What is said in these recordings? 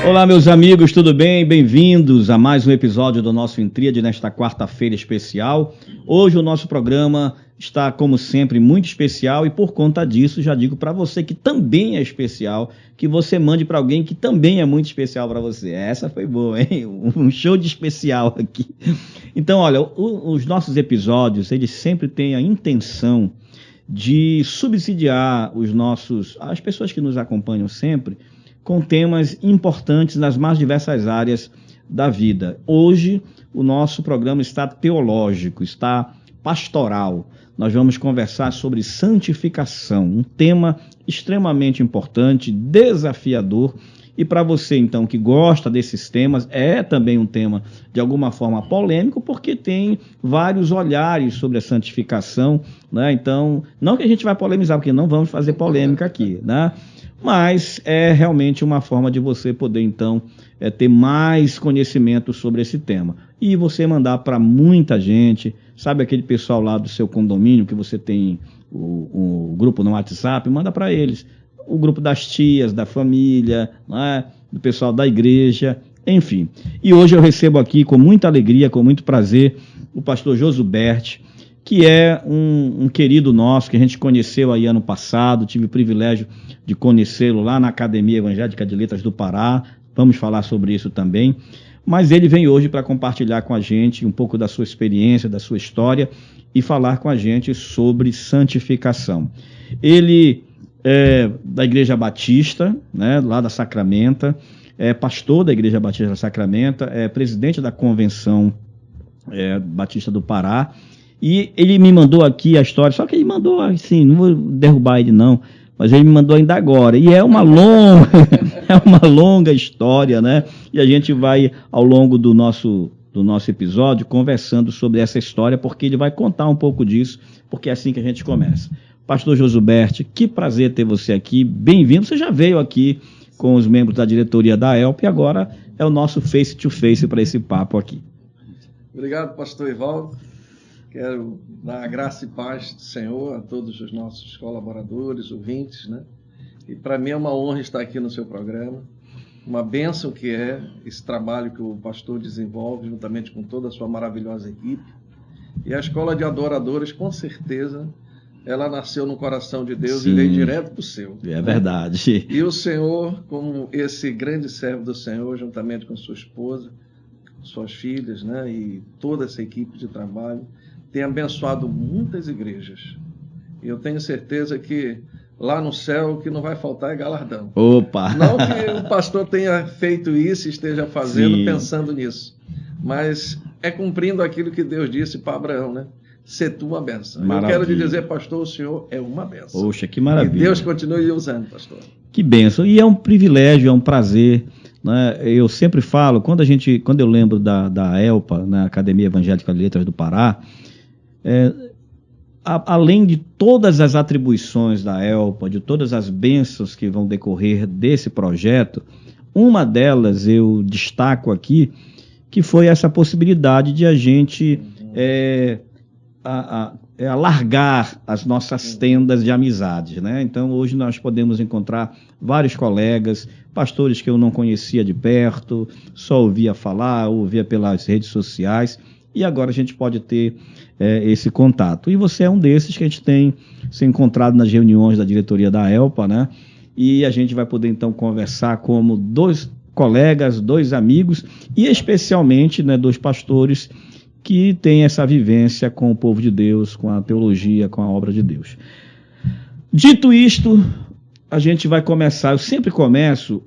Olá, meus amigos, tudo bem? Bem-vindos a mais um episódio do nosso Intríade nesta quarta-feira especial. Hoje o nosso programa está, como sempre, muito especial e por conta disso já digo para você que também é especial, que você mande para alguém que também é muito especial para você. Essa foi boa, hein? Um show de especial aqui. Então, olha, os nossos episódios, eles sempre têm a intenção de subsidiar as pessoas que nos acompanham sempre, com temas importantes nas mais diversas áreas da vida. Hoje, o nosso programa está teológico, está pastoral. Nós vamos conversar sobre santificação, um tema extremamente importante, desafiador. E para você, então, que gosta desses temas, é também um tema, de alguma forma, polêmico, porque tem vários olhares sobre a santificação, né? Então, não que a gente vai polemizar, porque não vamos fazer polêmica aqui, né? Mas é realmente uma forma de você poder, então, ter mais conhecimento sobre esse tema. E você mandar para muita gente, sabe aquele pessoal lá do seu condomínio, que você tem o grupo no WhatsApp, manda para eles. O grupo das tias, da família, né, do pessoal da igreja, enfim. E hoje eu recebo aqui com muita alegria, com muito prazer, o pastor Josuberti, que é um querido nosso, que a gente conheceu aí ano passado, tive o privilégio de conhecê-lo lá na Academia Evangélica de Letras do Pará, vamos falar sobre isso também, mas ele vem hoje para compartilhar com a gente um pouco da sua experiência, da sua história e falar com a gente sobre santificação. Ele é da Igreja Batista, né, lá da Sacramenta, é pastor da Igreja Batista da Sacramenta, é presidente da Convenção Batista do Pará. E ele me mandou aqui a história, só que ele mandou assim, não vou derrubar ele não, mas ele me mandou ainda agora. E é uma longa história, né? E a gente vai, ao longo do nosso episódio, conversando sobre essa história, porque ele vai contar um pouco disso, porque é assim que a gente começa. Pastor Josuberti, que prazer ter você aqui, bem-vindo. Você já veio aqui com os membros da diretoria da ELP e agora é o nosso face-to-face para esse papo aqui. Obrigado, pastor Ivaldo. Quero dar a graça e paz do Senhor a todos os nossos colaboradores, ouvintes, né? E para mim é uma honra estar aqui no seu programa. Uma bênção que é esse trabalho que o pastor desenvolve, juntamente com toda a sua maravilhosa equipe. E a Escola de Adoradores, com certeza, ela nasceu no coração de Deus. Sim, e veio direto para o seu. É verdade. E o Senhor, como esse grande servo do Senhor, juntamente com sua esposa, suas filhas, né? E toda essa equipe de trabalho, tem abençoado muitas igrejas. E eu tenho certeza que lá no céu o que não vai faltar é galardão. Opa! Não que o pastor tenha feito isso e esteja fazendo, sim, pensando nisso. Mas é cumprindo aquilo que Deus disse para Abraão, né? Ser tu uma bênção. Maravilha. Eu quero lhe dizer, pastor, o senhor é uma bênção. Poxa, que maravilha. E Deus continue usando, pastor. Que bênção. E é um privilégio, é um prazer, né? Eu sempre falo, quando eu lembro da ELPA, na Academia Evangélica de Letras do Pará, além de todas as atribuições da ELPA, de todas as bênçãos que vão decorrer desse projeto, uma delas eu destaco aqui, que foi essa possibilidade de a gente alargar as nossas tendas de amizades, né? Então, hoje nós podemos encontrar vários colegas, pastores que eu não conhecia de perto, só ouvia falar, ouvia pelas redes sociais, e agora a gente pode ter esse contato. E você é um desses que a gente tem se encontrado nas reuniões da diretoria da ELPA, né? E a gente vai poder, então, conversar como dois colegas, dois amigos, e especialmente, né, dois pastores que têm essa vivência com o povo de Deus, com a teologia, com a obra de Deus. Dito isto, a gente vai começar, eu sempre começo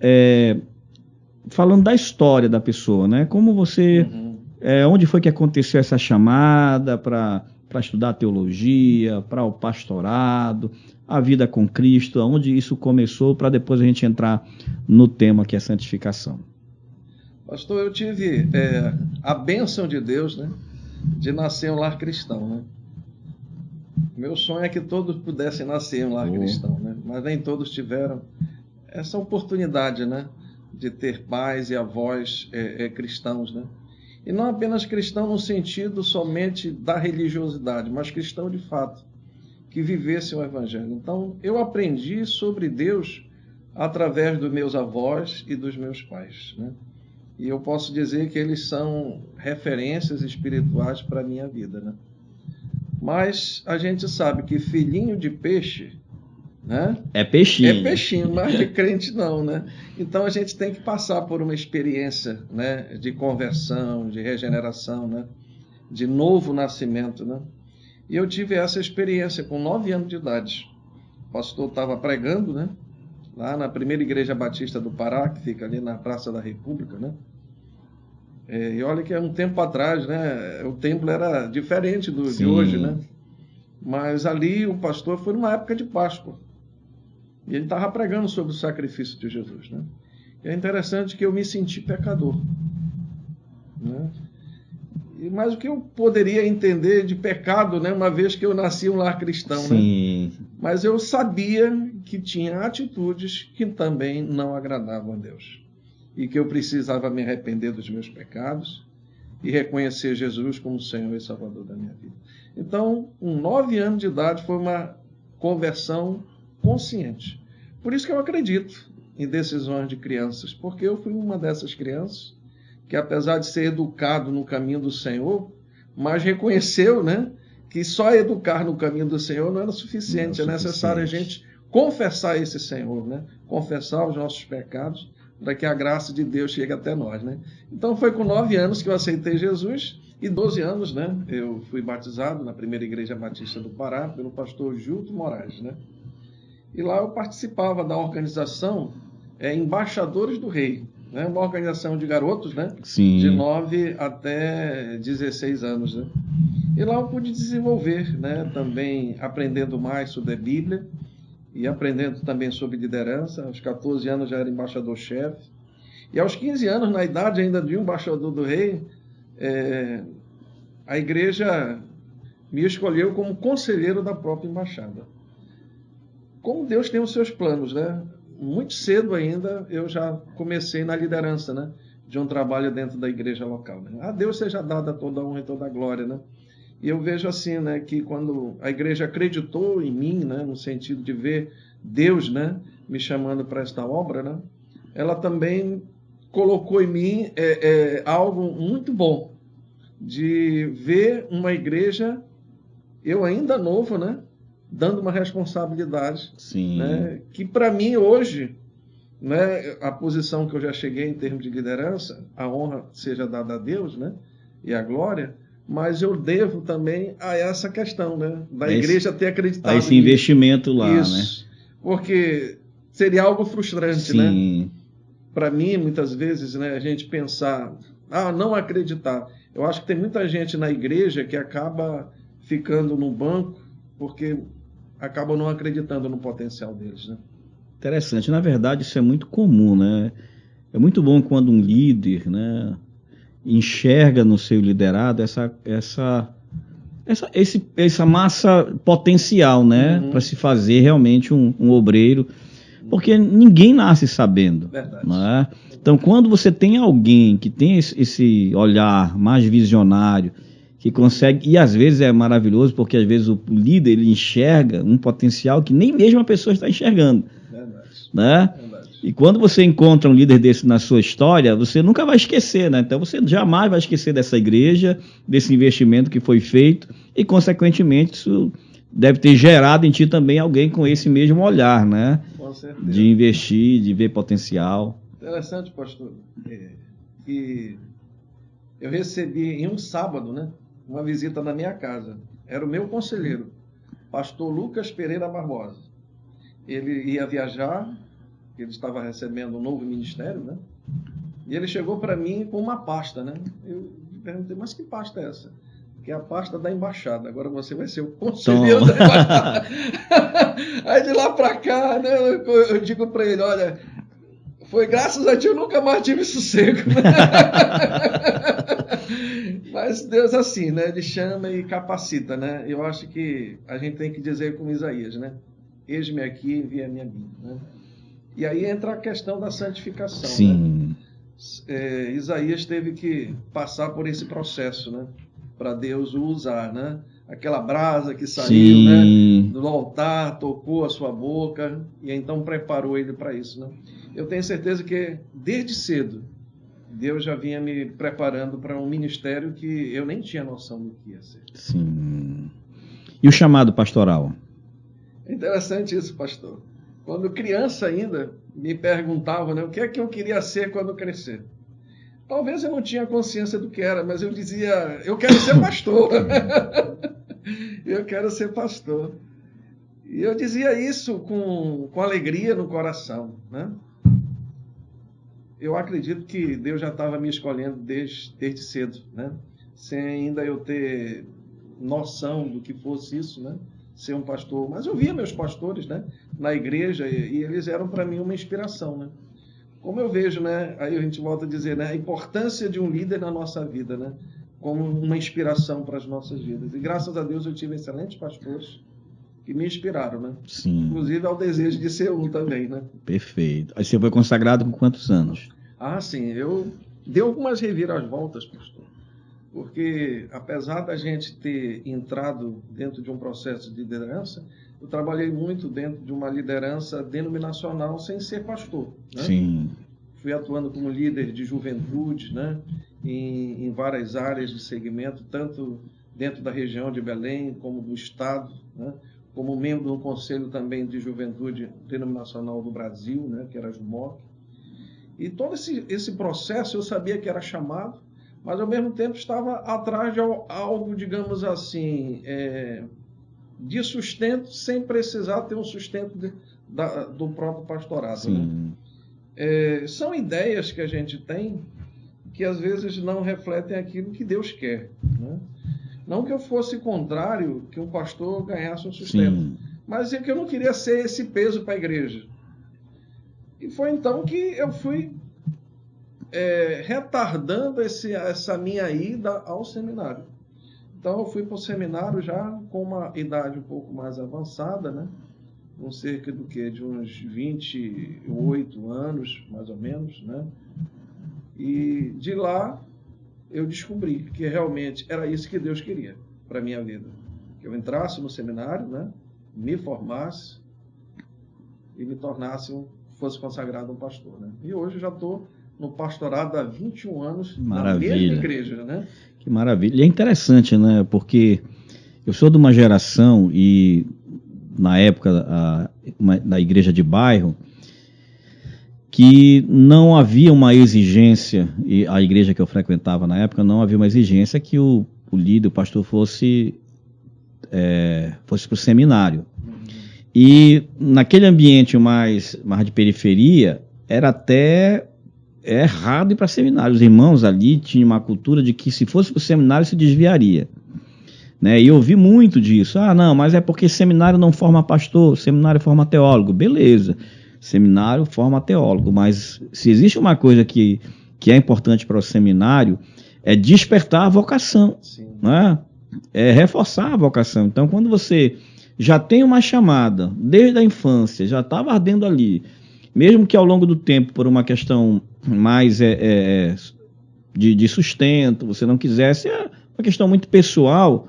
falando da história da pessoa, né? Como você... onde foi que aconteceu essa chamada para estudar teologia, para o pastorado, a vida com Cristo, onde isso começou, para depois a gente entrar no tema que é santificação. Pastor, eu tive a bênção de Deus, né, de nascer em um lar cristão, né? Meu sonho é que todos pudessem nascer em um lar cristão, né? Mas nem todos tiveram essa oportunidade, né, de ter pais e avós cristãos, né? E não apenas cristão no sentido somente da religiosidade, mas cristão de fato, que vivesse o Evangelho. Então, eu aprendi sobre Deus através dos meus avós e dos meus pais, né? E eu posso dizer que eles são referências espirituais para a minha vida, né? Mas a gente sabe que filhinho de peixe, né? É peixinho. É peixinho, mas de crente não, né? Então a gente tem que passar por uma experiência, né, de conversão, de regeneração, né, de novo nascimento, né? E eu tive essa experiência com 9 anos de idade. O pastor estava pregando, né, lá na primeira igreja batista do Pará, que fica ali na Praça da República, né? E olha que é um tempo atrás, né, o templo era diferente de hoje, né? Mas ali o pastor foi numa época de Páscoa. E ele estava pregando sobre o sacrifício de Jesus, né? E é interessante que eu me senti pecador, né? Mas o que eu poderia entender de pecado, né, uma vez que eu nasci em um lar cristão, né? Mas eu sabia que tinha atitudes que também não agradavam a Deus. E que eu precisava me arrepender dos meus pecados e reconhecer Jesus como Senhor e Salvador da minha vida. Então, com 9 anos de idade, foi uma conversão consciente. Por isso que eu acredito em decisões de crianças, porque eu fui uma dessas crianças que, apesar de ser educado no caminho do Senhor, mas reconheceu, né, que só educar no caminho do Senhor não era suficiente. É necessário a gente confessar esse Senhor, né? Confessar os nossos pecados, para que a graça de Deus chegue até nós, né? Então foi com 9 anos que eu aceitei Jesus, e 12 anos, né, eu fui batizado na primeira igreja batista do Pará pelo pastor Gilto Moraes, né? E lá eu participava da organização Embaixadores do Rei, né? Uma organização de garotos, né? De 9 até 16 anos, né? E lá eu pude desenvolver, né, também aprendendo mais sobre a Bíblia e aprendendo também sobre liderança. Aos 14 anos já era embaixador-chefe. E aos 15 anos, na idade ainda de embaixador do rei, a igreja me escolheu como conselheiro da própria embaixada. Como Deus tem os seus planos, né? Muito cedo ainda eu já comecei na liderança, né, de um trabalho dentro da igreja local, né? A Deus seja dada toda a honra e toda a glória, né? E eu vejo assim, né, que quando a igreja acreditou em mim, né, no sentido de ver Deus, né, me chamando para esta obra, né, ela também colocou em mim algo muito bom, de ver uma igreja, eu ainda novo, né, dando uma responsabilidade, né, que para mim hoje, né, a posição que eu já cheguei em termos de liderança, a honra seja dada a Deus, né, e a glória, mas eu devo também a essa questão, né, da igreja ter acreditado a esse investimento lá, isso, né? Porque seria algo frustrante, né? Para mim, muitas vezes, né, a gente pensar, não acreditar. Eu acho que tem muita gente na igreja que acaba ficando no banco porque acaba não acreditando no potencial deles, né? Interessante. Na verdade, isso é muito comum, né? É muito bom quando um líder, né, enxerga no seu liderado essa massa potencial, né, para se fazer realmente um obreiro, porque ninguém nasce sabendo. Verdade. Né? Então, quando você tem alguém que tem esse olhar mais visionário, que consegue, e às vezes é maravilhoso, porque às vezes o líder ele enxerga um potencial que nem mesmo a pessoa está enxergando. Verdade. Né? Verdade. E quando você encontra um líder desse na sua história, você nunca vai esquecer, né? Então você jamais vai esquecer dessa igreja, desse investimento que foi feito, e consequentemente isso deve ter gerado em ti também alguém com esse mesmo olhar, né? Com certeza. De investir, de ver potencial. Interessante, pastor. E eu recebi em um sábado, né, uma visita na minha casa. Era o meu conselheiro, pastor Lucas Pereira Barbosa. Ele ia viajar, ele estava recebendo um novo ministério, né? E ele chegou para mim com uma pasta, né? Eu perguntei, mas que pasta é essa? Que é a pasta da embaixada. Agora você vai ser o conselheiro da embaixada. Aí de lá para cá, né, eu digo para ele, olha, foi graças a ti eu nunca mais tive sossego. Mas Deus assim, né? Ele chama e capacita, né? Eu acho que a gente tem que dizer como Isaías, né? Eis-me aqui, envia-me a mim, né? E aí entra a questão da santificação. Sim. Né? Isaías teve que passar por esse processo, né, para Deus o usar, né? aquela brasa que saiu, Sim. né, do altar, tocou a sua boca e então preparou ele para isso, né? Eu tenho certeza que desde cedo Deus já vinha me preparando para um ministério que eu nem tinha noção do que ia ser. Sim. E o chamado pastoral? É interessante isso, pastor. Quando criança ainda, me perguntavam, né, o que é que eu queria ser quando crescer. Talvez eu não tinha consciência do que era, mas eu dizia, eu quero ser pastor. Eu quero ser pastor. E eu dizia isso com alegria no coração, né? Eu acredito que Deus já estava me escolhendo desde cedo, né? Sem ainda eu ter noção do que fosse isso, né? Ser um pastor. Mas eu via meus pastores, né, na igreja e eles eram para mim uma inspiração, né? Como eu vejo, né? Aí a gente volta a dizer, né? A importância de um líder na nossa vida, né? Como uma inspiração para as nossas vidas. E graças a Deus eu tive excelentes pastores que me inspiraram, né? Sim. Inclusive ao desejo de ser um também, né? Perfeito. Aí você foi consagrado com quantos anos? Ah, sim. Eu dei algumas reviravoltas, pastor. Porque apesar da gente ter entrado dentro de um processo de liderança, eu trabalhei muito dentro de uma liderança denominacional sem ser pastor, né? Sim. Fui atuando como líder de juventude, né, em várias áreas de segmento, tanto dentro da região de Belém, como do Estado, né, como membro do Conselho também de Juventude Denominacional do Brasil, né, que era a JUMOC. E todo esse processo eu sabia que era chamado, mas ao mesmo tempo estava atrás de algo, digamos assim, de sustento, sem precisar ter um sustento do próprio pastorado. Sim. Né? São ideias que a gente tem que às vezes não refletem aquilo que Deus quer. Né? Não que eu fosse contrário que um pastor ganhasse um sustento, sim, mas é que eu não queria ser esse peso para a igreja. E foi então que eu fui retardando essa minha ida ao seminário. Então eu fui para o seminário já com uma idade um pouco mais avançada, né? Com cerca de uns 28 anos, mais ou menos, né? E de lá eu descobri que realmente era isso que Deus queria para a minha vida. Que eu entrasse no seminário, né? Me formasse e me fosse consagrado um pastor, né? E hoje eu já estou no pastorado há 21 anos, maravilha, na mesma igreja, né? Que maravilha. E é interessante, né? Porque eu sou de uma geração e na época da igreja de bairro que não havia uma exigência, e a igreja que eu frequentava na época não havia uma exigência que o líder, o pastor fosse para o seminário. E naquele ambiente mais de periferia, era até errado ir para seminário. Os irmãos ali tinham uma cultura de que se fosse para o seminário se desviaria. Né? E eu ouvi muito disso. Ah, não, mas é porque seminário não forma pastor, seminário forma teólogo. Beleza, seminário forma teólogo, mas se existe uma coisa que é importante para o seminário, é despertar a vocação, né? É reforçar a vocação. Então, quando você já tem uma chamada, desde a infância, já estava ardendo ali, mesmo que ao longo do tempo, por uma questão mais de sustento, você não quisesse, é uma questão muito pessoal,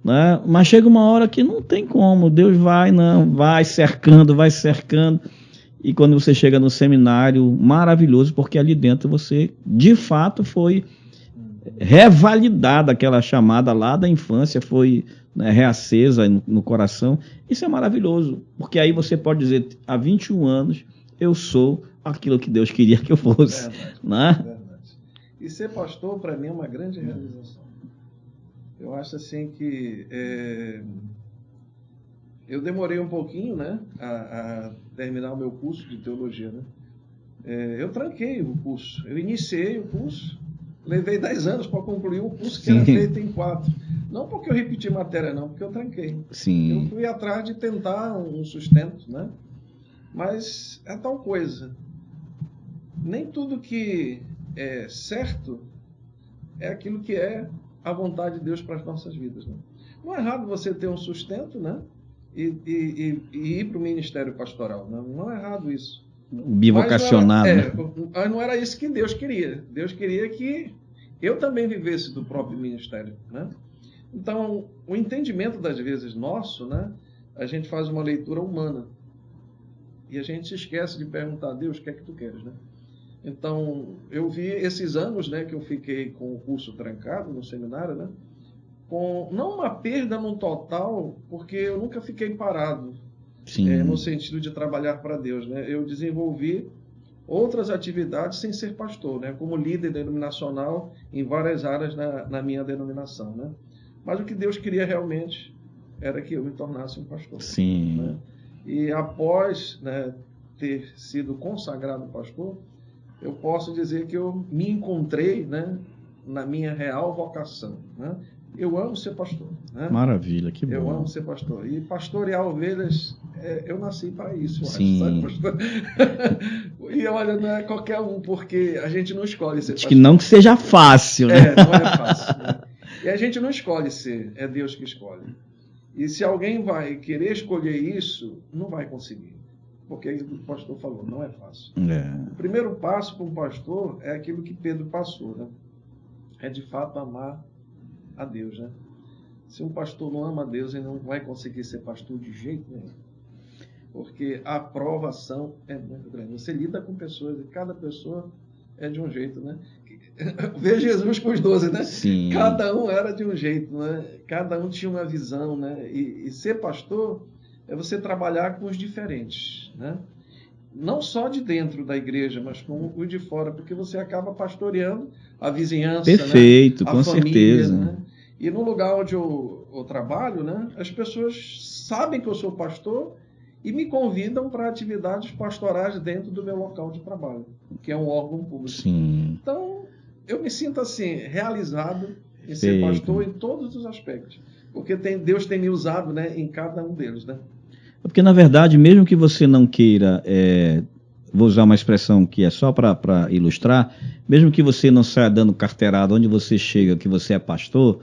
né? Mas chega uma hora que não tem como, Deus vai cercando, e quando você chega no seminário, maravilhoso, porque ali dentro você, de fato, foi revalidada aquela chamada lá da infância, foi, né, reacesa no coração. Isso é maravilhoso, porque aí você pode dizer, há 21 anos, eu sou aquilo que Deus queria que eu fosse. Verdade, né? Verdade. E ser pastor, para mim, é uma grande realização. Eu acho assim que eu demorei um pouquinho, né, a terminar o meu curso de teologia, né? Eu tranquei o curso, eu iniciei o curso, levei 10 anos para concluir o curso que Sim. Era feito em 4. Não porque eu repeti matéria, não, porque eu tranquei. Sim. Eu fui atrás de tentar um sustento, né? Mas é tal coisa. Nem tudo que é certo é aquilo que é a vontade de Deus para as nossas vidas. Né? Não é errado você ter um sustento, né? E ir para o ministério pastoral. Né? Não é errado isso. Bivocacionado. Mas não era isso que Deus queria. Deus queria que eu também vivesse do próprio ministério. Né? Então, o entendimento das vezes nosso, né, a gente faz uma leitura humana. E a gente se esquece de perguntar a Deus, o que é que tu queres, né? Então, eu vi esses anos, né, que eu fiquei com o curso trancado no seminário, né, com não uma perda no total, porque eu nunca fiquei parado, no sentido de trabalhar para Deus, né? Eu desenvolvi outras atividades sem ser pastor, né, como líder denominacional em várias áreas na minha denominação, né? Mas o que Deus queria realmente era que eu me tornasse um pastor. Sim. Né? E após, né, ter sido consagrado pastor, eu posso dizer que eu me encontrei, né, na minha real vocação. Né? Eu amo ser pastor. Né? Maravilha, que bom. Eu amo ser pastor. E pastorear ovelhas, eu nasci para isso, eu Sim. acho, sabe, pastor? E olha, não é qualquer um, porque a gente não escolhe ser pastor. Que não que seja fácil, né? Não é fácil. Né? E a gente não escolhe ser, é Deus que escolhe. E se alguém vai querer escolher isso, não vai conseguir. Porque o pastor falou, não é fácil. O primeiro passo para um pastor é aquilo que Pedro passou, né? É de fato amar a Deus, né? Se um pastor não ama a Deus, ele não vai conseguir ser pastor de jeito nenhum. Porque a aprovação é muito grande. Você lida com pessoas e cada pessoa é de um jeito, né? Vê Jesus com os 12, né? Sim. Cada um era de um jeito, né? Cada um tinha uma visão, né? E ser pastor é você trabalhar com os diferentes, né? Não só de dentro da igreja, mas com os de fora, porque você acaba pastoreando a vizinhança, perfeito, né? A com família, certeza. Né? E no lugar onde eu trabalho, né? As pessoas sabem que eu sou pastor e me convidam para atividades pastorais dentro do meu local de trabalho, que é um órgão público. Sim. Então, eu me sinto assim, realizado em ser pastor em todos os aspectos. Porque Deus tem me usado, né, em cada um deles, né? Porque, na verdade, mesmo que você não queira, vou usar uma expressão que é só para ilustrar, mesmo que você não saia dando carteirada onde você chega, que você é pastor,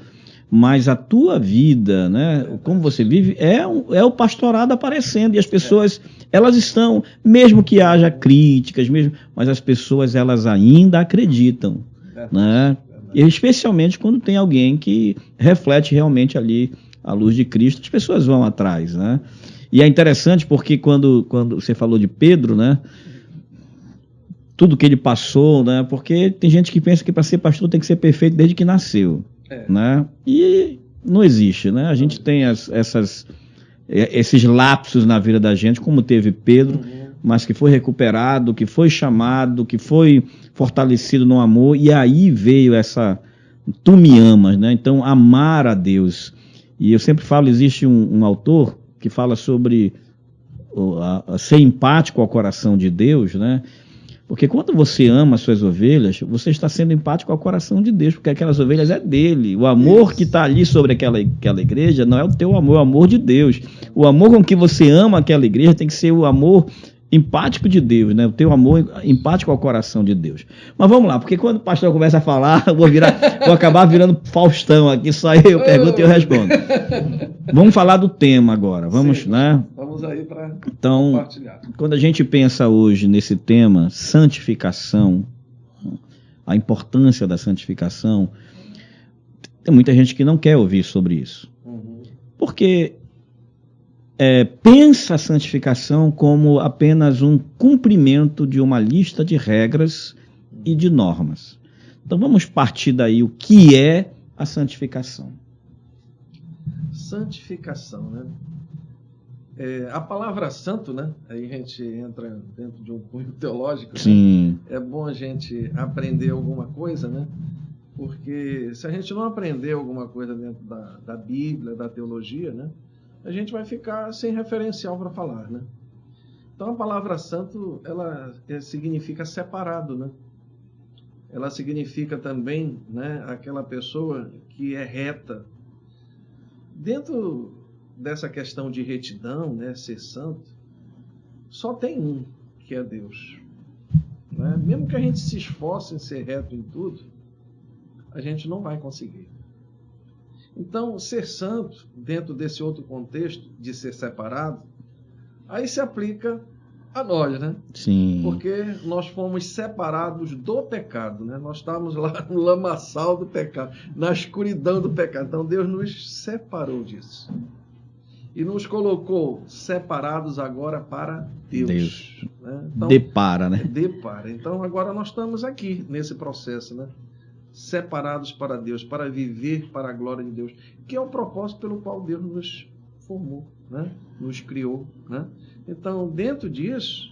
mas a tua vida, né, como você vive, é o pastorado aparecendo, e as pessoas, elas estão, mesmo que haja críticas, mas as pessoas, elas ainda acreditam, né? E especialmente quando tem alguém que reflete realmente ali a luz de Cristo, as pessoas vão atrás, né? E é interessante porque quando você falou de Pedro, né, tudo que ele passou, né, porque tem gente que pensa que para ser pastor tem que ser perfeito desde que nasceu, né? E não existe, né? A gente tem esses lapsos na vida da gente, como teve Pedro, mas que foi recuperado, que foi chamado, que foi fortalecido no amor, e aí veio essa tu me amas, né? Então, amar a Deus. E eu sempre falo, existe um autor que fala sobre ser empático ao coração de Deus, né? Porque quando você ama as suas ovelhas, você está sendo empático ao coração de Deus, porque aquelas ovelhas é dele. O amor que está ali sobre aquela igreja não é o teu amor, é o amor de Deus. O amor com que você ama aquela igreja tem que ser o amor empático de Deus, né? O teu amor empático ao coração de Deus. Mas vamos lá, porque quando o pastor começa a falar, eu vou acabar virando Faustão aqui, só eu pergunto e eu respondo. Vamos falar do tema agora, vamos, Sim, né? Vamos aí para compartilhar. Quando a gente pensa hoje nesse tema, santificação, a importância da santificação, tem muita gente que não quer ouvir sobre isso. Porque pensa a santificação como apenas um cumprimento de uma lista de regras e de normas. Então vamos partir daí, o que é a santificação? Santificação, né? A palavra santo, né? Aí a gente entra dentro de um cunho teológico. Sim. Né? É bom a gente aprender alguma coisa, né? Porque se a gente não aprender alguma coisa dentro da Bíblia, da teologia, né? A gente vai ficar sem referencial para falar, né? Então a palavra santo, ela significa separado, né? Ela significa também, né, aquela pessoa que é reta. Dentro dessa questão de retidão, né, ser santo, só tem um, que é Deus. Né? Mesmo que a gente se esforce em ser reto em tudo, a gente não vai conseguir. Então, ser santo, dentro desse outro contexto de ser separado, aí se aplica a nós, né? Sim. Porque nós fomos separados do pecado, né? Nós estávamos lá no lamaçal do pecado, na escuridão do pecado. Então Deus nos separou disso. E nos colocou separados agora para Deus. Né? Então, Depara, né? Depara. Então agora nós estamos aqui nesse processo, né? Separados para Deus, para viver para a glória de Deus, que é o propósito pelo qual Deus nos formou, né? Nos criou, né? Então, dentro disso,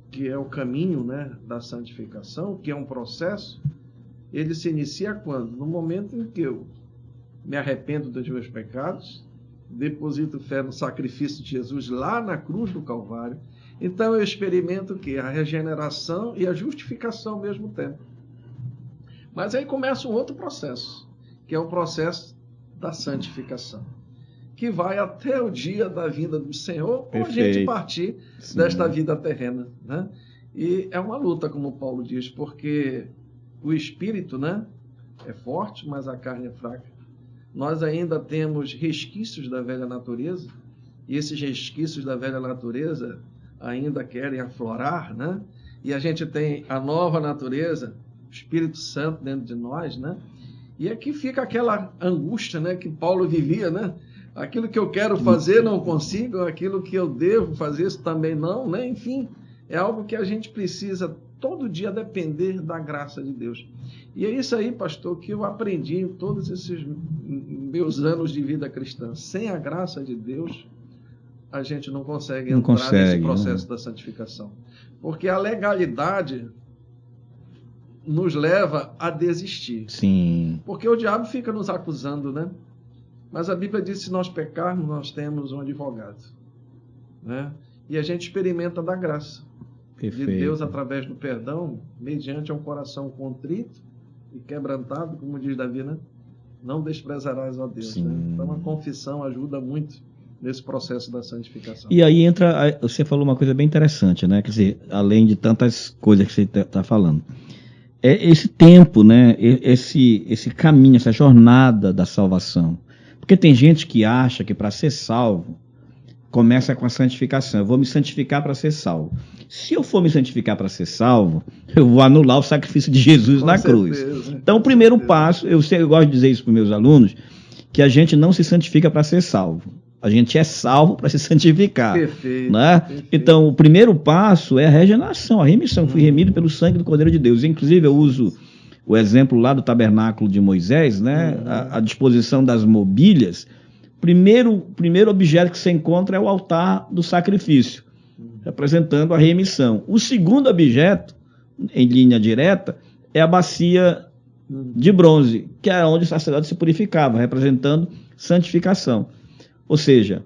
que é o caminho, né, da santificação, que é um processo, ele se inicia quando? No momento em que eu me arrependo dos meus pecados, deposito fé no sacrifício de Jesus lá na cruz do Calvário, então eu experimento o quê? A regeneração e a justificação ao mesmo tempo. Mas aí começa um outro processo, que é o processo da santificação, que vai até o dia da vinda do Senhor, ou a gente partir desta vida terrena, né? E é uma luta, como Paulo diz, porque o espírito, né, é forte, mas a carne é fraca. Nós ainda temos resquícios da velha natureza, e esses resquícios da velha natureza ainda querem aflorar, né? E a gente tem a nova natureza, o Espírito Santo dentro de nós, né? E aqui fica aquela angústia, né, que Paulo vivia, né? Aquilo que eu quero fazer não consigo, aquilo que eu devo fazer isso também não, né? Enfim, é algo que a gente precisa todo dia depender da graça de Deus. E é isso aí, pastor, que eu aprendi em todos esses meus anos de vida cristã. Sem a graça de Deus, a gente não consegue entrar nesse processo da santificação. Porque a legalidade nos leva a desistir. Sim. Porque o diabo fica nos acusando, né? Mas a Bíblia diz que se nós pecarmos, nós temos um advogado, né? E a gente experimenta da graça de Deus através do perdão, mediante um coração contrito e quebrantado, como diz Davi, né? Não desprezarás a Deus. Né? Então a confissão ajuda muito nesse processo da santificação. E aí entra, você falou uma coisa bem interessante, né? Quer dizer, além de tantas coisas que você está falando, é esse tempo, né? Esse caminho, essa jornada da salvação. Porque tem gente que acha que para ser salvo, começa com a santificação. Eu vou me santificar para ser salvo. Se eu for me santificar para ser salvo, eu vou anular o sacrifício de Jesus na cruz. Então, o primeiro passo, eu gosto de dizer isso para os meus alunos, que a gente não se santifica para ser salvo. A gente é salvo para se santificar. Perfeito, né? Perfeito. Então, o primeiro passo é a regeneração, a remissão. Fui remido pelo sangue do Cordeiro de Deus. Inclusive, eu uso o exemplo lá do tabernáculo de Moisés, né? A disposição das mobílias. Primeiro objeto que você encontra é o altar do sacrifício, representando a remissão. O segundo objeto, em linha direta, é a bacia de bronze, que é onde o sacerdote se purificava, representando santificação. Ou seja,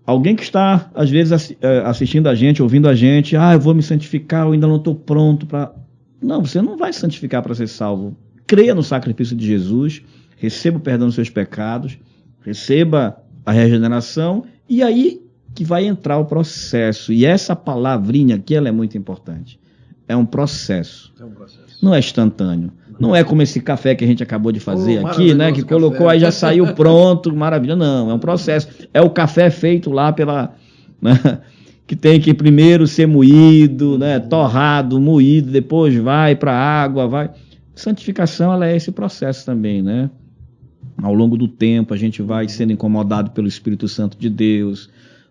alguém que está, às vezes, assistindo a gente, ouvindo a gente, eu vou me santificar, eu ainda não estou pronto para... Não, você não vai se santificar para ser salvo. Creia no sacrifício de Jesus, receba o perdão dos seus pecados, receba a regeneração, e aí que vai entrar o processo. E essa palavrinha aqui, ela é muito importante. É um processo. É um processo. Não é instantâneo. Não é como esse café que a gente acabou de fazer aqui, né? Que colocou, café. Aí já saiu pronto, maravilha. Não, é um processo. É o café feito lá pela... Né? Que tem que primeiro ser moído, né? Torrado, moído, depois vai para a água, vai... Santificação, ela é esse processo também, né? Ao longo do tempo, a gente vai sendo incomodado pelo Espírito Santo de Deus,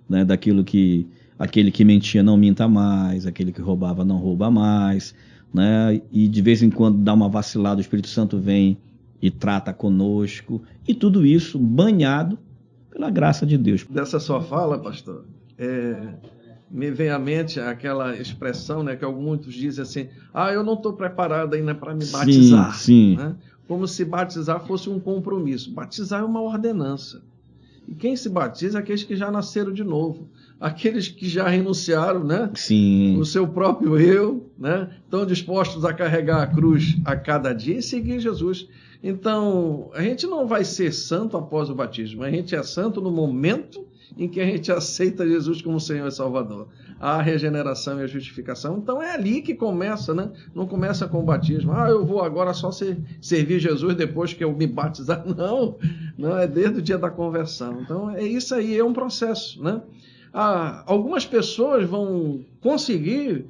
né? Daquilo que... Aquele que mentia não minta mais, aquele que roubava não rouba mais, né? E de vez em quando dá uma vacilada, o Espírito Santo vem e trata conosco, e tudo isso banhado pela graça de Deus. Dessa sua fala, pastor, me vem à mente aquela expressão, né, que muitos dizem assim, eu não estou preparado ainda para me batizar. Sim. Né? Como se batizar fosse um compromisso. Batizar é uma ordenança. E quem se batiza é aqueles que já nasceram de novo. Aqueles que já renunciaram, né? Sim. O seu próprio eu, né? Estão dispostos a carregar a cruz a cada dia e seguir Jesus. Então, a gente não vai ser santo após o batismo. A gente é santo no momento em que a gente aceita Jesus como Senhor e Salvador. A regeneração e a justificação. Então, é ali que começa, né? Não começa com o batismo. Eu vou agora só servir Jesus depois que eu me batizar. Não, é desde o dia da conversão. Então, é isso aí, é um processo, né? algumas pessoas vão conseguir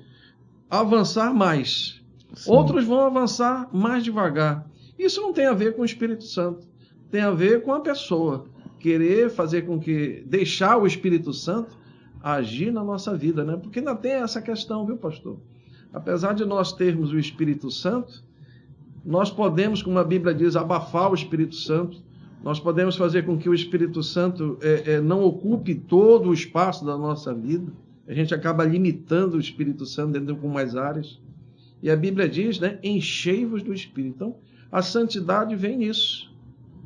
avançar mais. Sim. Outros vão avançar mais devagar. Isso não tem a ver com o Espírito Santo. Tem a ver com a pessoa querer fazer com que... deixar o Espírito Santo agir na nossa vida, né? Porque ainda tem essa questão, viu, pastor? Apesar de nós termos o Espírito Santo, nós podemos, como a Bíblia diz, abafar o Espírito Santo. Nós podemos fazer com que o Espírito Santo não ocupe todo o espaço da nossa vida. A gente acaba limitando o Espírito Santo dentro de algumas áreas. E a Bíblia diz, né? Enchei-vos do Espírito. Então, a santidade vem nisso.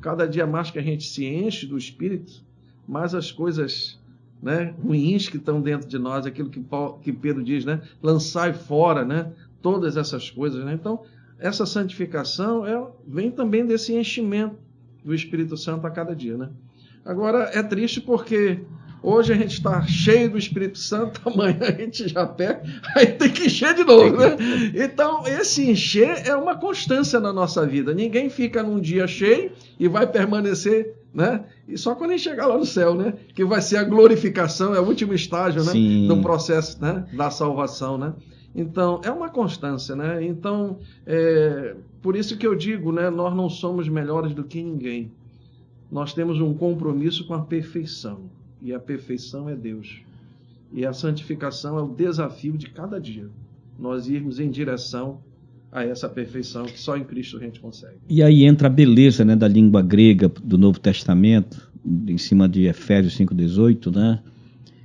Cada dia mais que a gente se enche do Espírito, mais as coisas, né, ruins que estão dentro de nós, aquilo que Pedro diz, né? Lançai fora, né? Todas essas coisas, né? Então, essa santificação vem também desse enchimento do Espírito Santo a cada dia, né? Agora, é triste porque hoje a gente está cheio do Espírito Santo, amanhã a gente já pega, aí tem que encher de novo, né? Então, esse encher é uma constância na nossa vida. Ninguém fica num dia cheio e vai permanecer, né? E só quando a gente chegar lá no céu, né? Que vai ser a glorificação, é o último estágio, né? Do processo, né? Da salvação, né? Então, é uma constância, né? Então, por isso que eu digo, né? Nós não somos melhores do que ninguém. Nós temos um compromisso com a perfeição. E a perfeição é Deus. E a santificação é o desafio de cada dia. Nós irmos em direção a essa perfeição que só em Cristo a gente consegue. E aí entra a beleza, né, da língua grega do Novo Testamento, em cima de Efésios 5,18, né?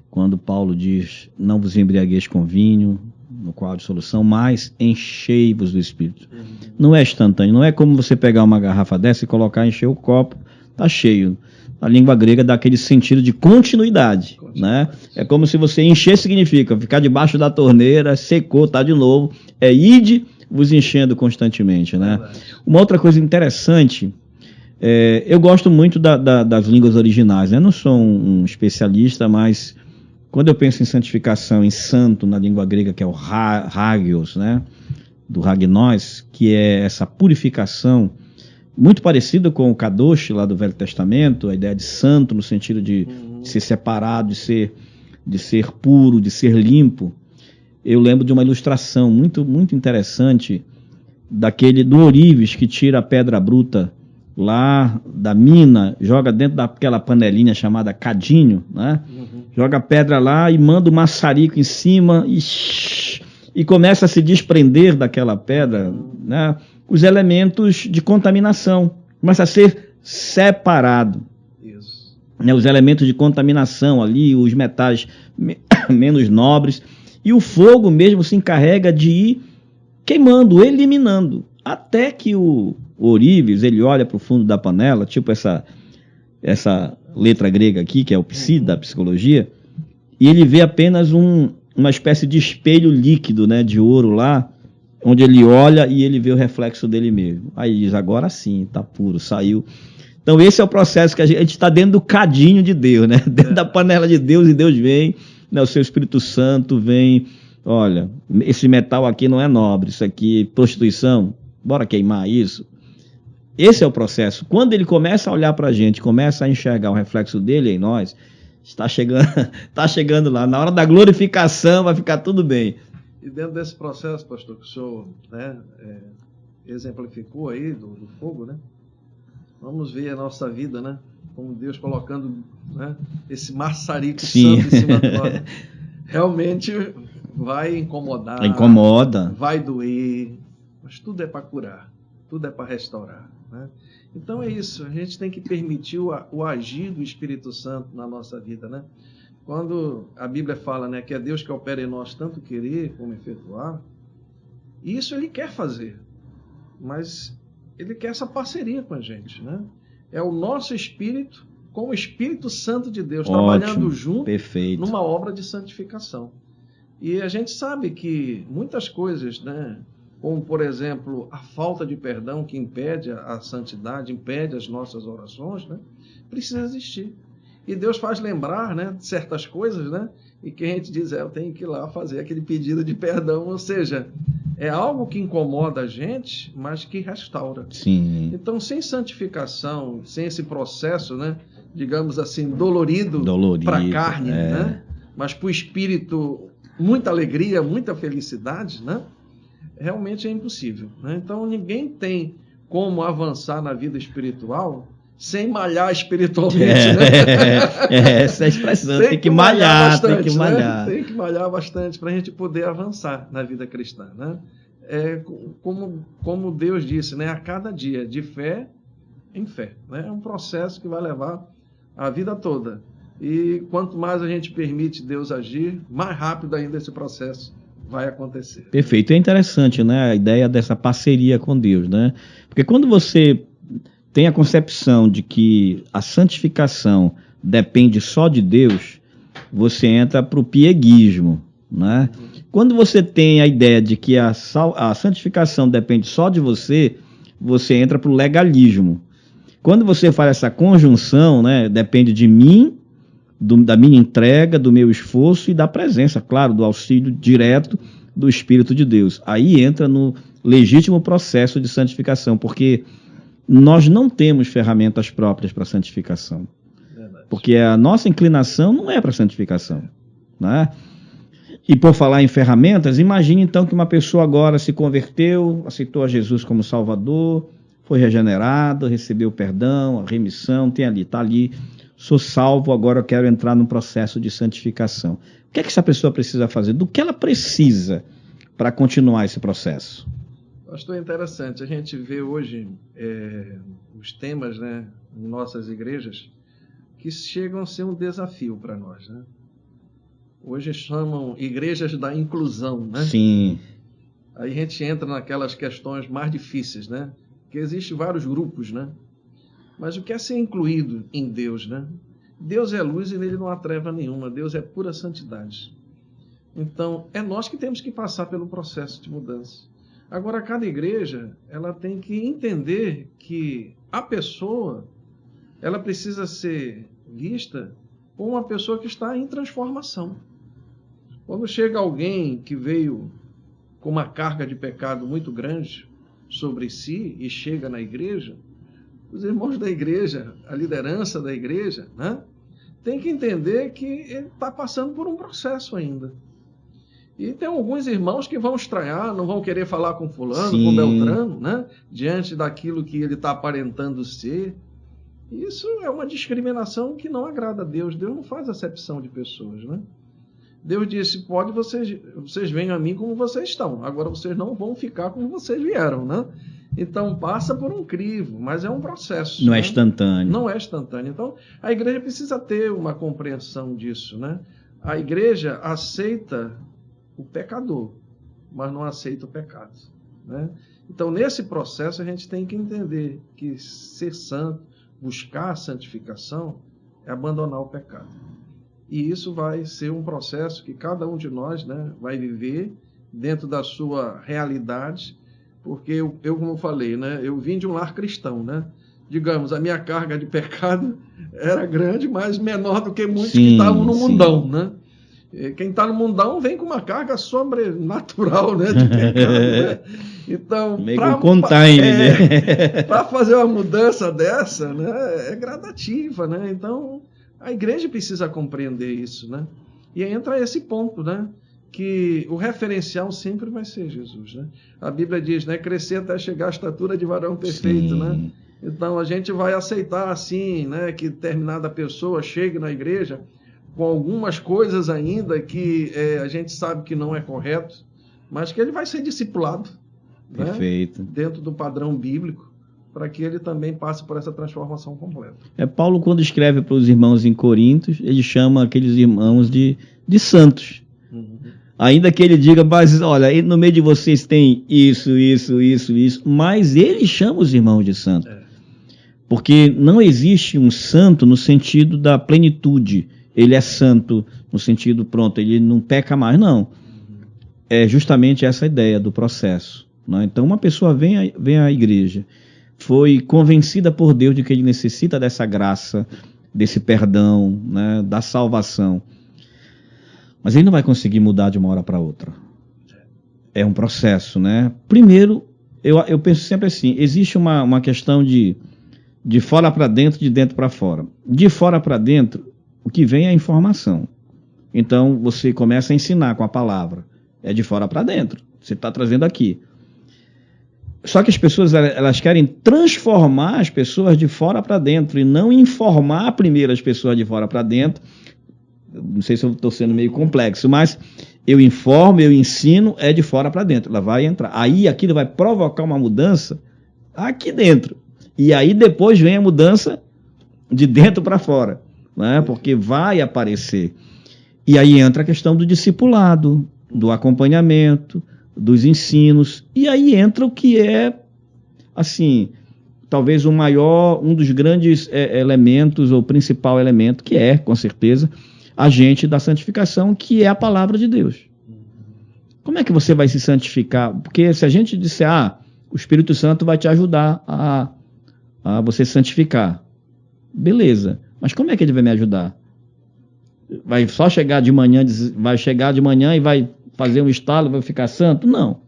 Quando Paulo diz, não vos embriagueis com vinho, no qual há dissolução, mas enchei-vos do Espírito. Não é instantâneo, não é como você pegar uma garrafa dessa e colocar, encher o copo, tá cheio. A língua grega dá aquele sentido de continuidade, né? É como se você encher significa ficar debaixo da torneira, secou, tá de novo, ide vos enchendo constantemente, né? Uma outra coisa interessante, eu gosto muito das línguas originais, né? Não sou um especialista, mas quando eu penso em santificação, em santo, na língua grega, que é o hagios, né? Do hagios, que é essa purificação, muito parecido com o kadosh lá do Velho Testamento, a ideia de santo no sentido de ser separado, de ser puro, de ser limpo. Eu lembro de uma ilustração muito, muito interessante do ourives que tira a pedra bruta lá da mina, joga dentro daquela panelinha chamada cadinho, né? Joga a pedra lá e manda o maçarico em cima e começa a se desprender daquela pedra, né? Os elementos de contaminação. Começa a ser separado. Isso. Né? Os elementos de contaminação ali, os metais menos nobres. E o fogo mesmo se encarrega de ir queimando, eliminando. Até que o ourives, ele olha para o fundo da panela, tipo essa letra grega aqui, que é o psi da psicologia, e ele vê apenas uma espécie de espelho líquido, né, de ouro lá, onde ele olha e ele vê o reflexo dele mesmo. Aí diz, agora sim, está puro, saiu. Então esse é o processo que a gente está dentro do cadinho de Deus, né? Dentro da panela de Deus, e Deus vem, né? O seu Espírito Santo vem, olha, esse metal aqui não é nobre, isso aqui é prostituição, bora queimar isso. Esse é o processo. Quando ele começa a olhar para a gente, começa a enxergar o reflexo dele em nós, está chegando lá. Na hora da glorificação vai ficar tudo bem. E dentro desse processo, pastor, que o senhor, né, exemplificou aí do fogo, né? Vamos ver a nossa vida, né? Como Deus colocando, né, esse maçarico santo em cima de nós. Realmente vai incomodar. Incomoda. Vai doer. Mas tudo é para curar. Tudo é para restaurar, né? Então é isso. A gente tem que permitir o agir do Espírito Santo na nossa vida, né? Quando a Bíblia fala, né, que é Deus que opera em nós tanto querer como efetuar, isso Ele quer fazer, mas Ele quer essa parceria com a gente, né? É o nosso Espírito com o Espírito Santo de Deus, trabalhando junto, perfeito, numa obra de santificação. E a gente sabe que muitas coisas, né, como, por exemplo, a falta de perdão que impede a santidade, impede as nossas orações, né, precisa existir. E Deus faz lembrar, né, de certas coisas, né, e que a gente diz, eu tenho que ir lá fazer aquele pedido de perdão. Ou seja, é algo que incomoda a gente, mas que restaura. Sim. Então, sem santificação, sem esse processo, né, digamos assim, dolorido para a carne, né, mas para o espírito muita alegria, muita felicidade, né? Realmente é impossível, né? Então ninguém tem como avançar na vida espiritual sem malhar espiritualmente, né? Essa é a expressão, tem que malhar bastante, tem que malhar. Né? Tem que malhar bastante para a gente poder avançar na vida cristã, né? Como Deus disse, né? A cada dia, de fé em fé, né? É um processo que vai levar a vida toda. E quanto mais a gente permite Deus agir, mais rápido ainda esse processo vai acontecer. Perfeito. É interessante, né, a ideia dessa parceria com Deus, né? Porque quando você tem a concepção de que a santificação depende só de Deus, você entra para o pieguismo, né? Quando você tem a ideia de que a santificação depende só de você, você entra para o legalismo. Quando você faz essa conjunção, né, depende de mim, da minha entrega, do meu esforço e da presença, claro, do auxílio direto do Espírito de Deus. Aí entra no legítimo processo de santificação, porque nós não temos ferramentas próprias para santificação. Verdade. Porque a nossa inclinação não é para santificação, né? E por falar em ferramentas, imagine então que uma pessoa agora se converteu, aceitou a Jesus como Salvador, foi regenerado, recebeu perdão, a remissão, está ali, sou salvo, agora eu quero entrar no processo de santificação. O que é que essa pessoa precisa fazer? Do que ela precisa para continuar esse processo? Pastor, é interessante. A gente vê hoje os temas, né, em nossas igrejas que chegam a ser um desafio para nós, né? Hoje chamam igrejas da inclusão, né? Sim. Aí a gente entra naquelas questões mais difíceis, né? Porque existem vários grupos, né? Mas o que é ser incluído em Deus, né? Deus é luz e nele não há treva nenhuma. Deus é pura santidade. Então, é nós que temos que passar pelo processo de mudança. Agora, cada igreja, ela tem que entender que a pessoa, ela precisa ser vista como uma pessoa que está em transformação. Quando chega alguém que veio com uma carga de pecado muito grande sobre si e chega na igreja, os irmãos da igreja, a liderança da igreja, né, tem que entender que ele está passando por um processo ainda. E tem alguns irmãos que vão estranhar, não vão querer falar com fulano, Sim. com Beltrano, né, diante daquilo que ele está aparentando ser. Isso é uma discriminação que não agrada a Deus. Deus não faz acepção de pessoas, né? Deus disse, pode vocês venham a mim como vocês estão. Agora vocês não vão ficar como vocês vieram, né? Então passa por um crivo, mas é um processo. Não, né? É instantâneo. Não é instantâneo. Então a igreja precisa ter uma compreensão disso, né? A igreja aceita o pecador, mas não aceita o pecado, né? Então nesse processo a gente tem que entender que ser santo, buscar a santificação, é abandonar o pecado. E isso vai ser um processo que cada um de nós, né, vai viver dentro da sua realidade, porque eu, como eu falei, né, eu vim de um lar cristão, né? Digamos, a minha carga de pecado era grande, mas menor do que muitos que estavam no mundão, né? Quem está no mundão vem com uma carga sobrenatural, né, de pecado, né? Então, para fazer uma mudança dessa, né, é gradativa, né? Então, a igreja precisa compreender isso, né? E aí entra esse ponto, né? Que o referencial sempre vai ser Jesus, né? A Bíblia diz, né? Crescer até chegar à estatura de varão perfeito, Sim. né? Então, a gente vai aceitar, assim, né? Que determinada pessoa chegue na igreja com algumas coisas ainda que a gente sabe que não é correto, mas que ele vai ser discipulado, perfeito, né? Dentro do padrão bíblico, para que ele também passe por essa transformação completa. Paulo, quando escreve para os irmãos em Corinto, ele chama aqueles irmãos de santos. Uhum. Ainda que ele diga, mas olha, no meio de vocês tem isso, mas ele chama os irmãos de santos. Porque não existe um santo no sentido da plenitude. Ele é santo no sentido, pronto, ele não peca mais, não. É justamente essa ideia do processo, né? Então, uma pessoa vem à igreja, foi convencida por Deus de que ele necessita dessa graça, desse perdão, né, da salvação. Mas ele não vai conseguir mudar de uma hora para outra. É um processo, né? Primeiro, eu penso sempre assim, existe uma questão de fora para dentro, de dentro para fora. De fora para dentro, o que vem é a informação. Então você começa a ensinar com a palavra. É de fora para dentro. Você está trazendo aqui. Só que as pessoas elas querem transformar as pessoas de fora para dentro e não informar primeiro as pessoas de fora para dentro. Não sei se eu estou sendo meio complexo, mas eu informo, eu ensino, é de fora para dentro. Ela vai entrar. Aí aquilo vai provocar uma mudança aqui dentro. E aí depois vem a mudança de dentro para fora, né? Porque vai aparecer. E aí entra a questão do discipulado, do acompanhamento, dos ensinos. E aí entra o que é, assim, talvez um dos grandes elementos, ou principal elemento, que é, com certeza, agente da santificação, que é a palavra de Deus. Como é que você vai se santificar? Porque se a gente disser, o Espírito Santo vai te ajudar a você se santificar. Beleza. Mas como é que ele vai me ajudar? Vai só chegar de manhã, e vai fazer um estalo, vai ficar santo? Não.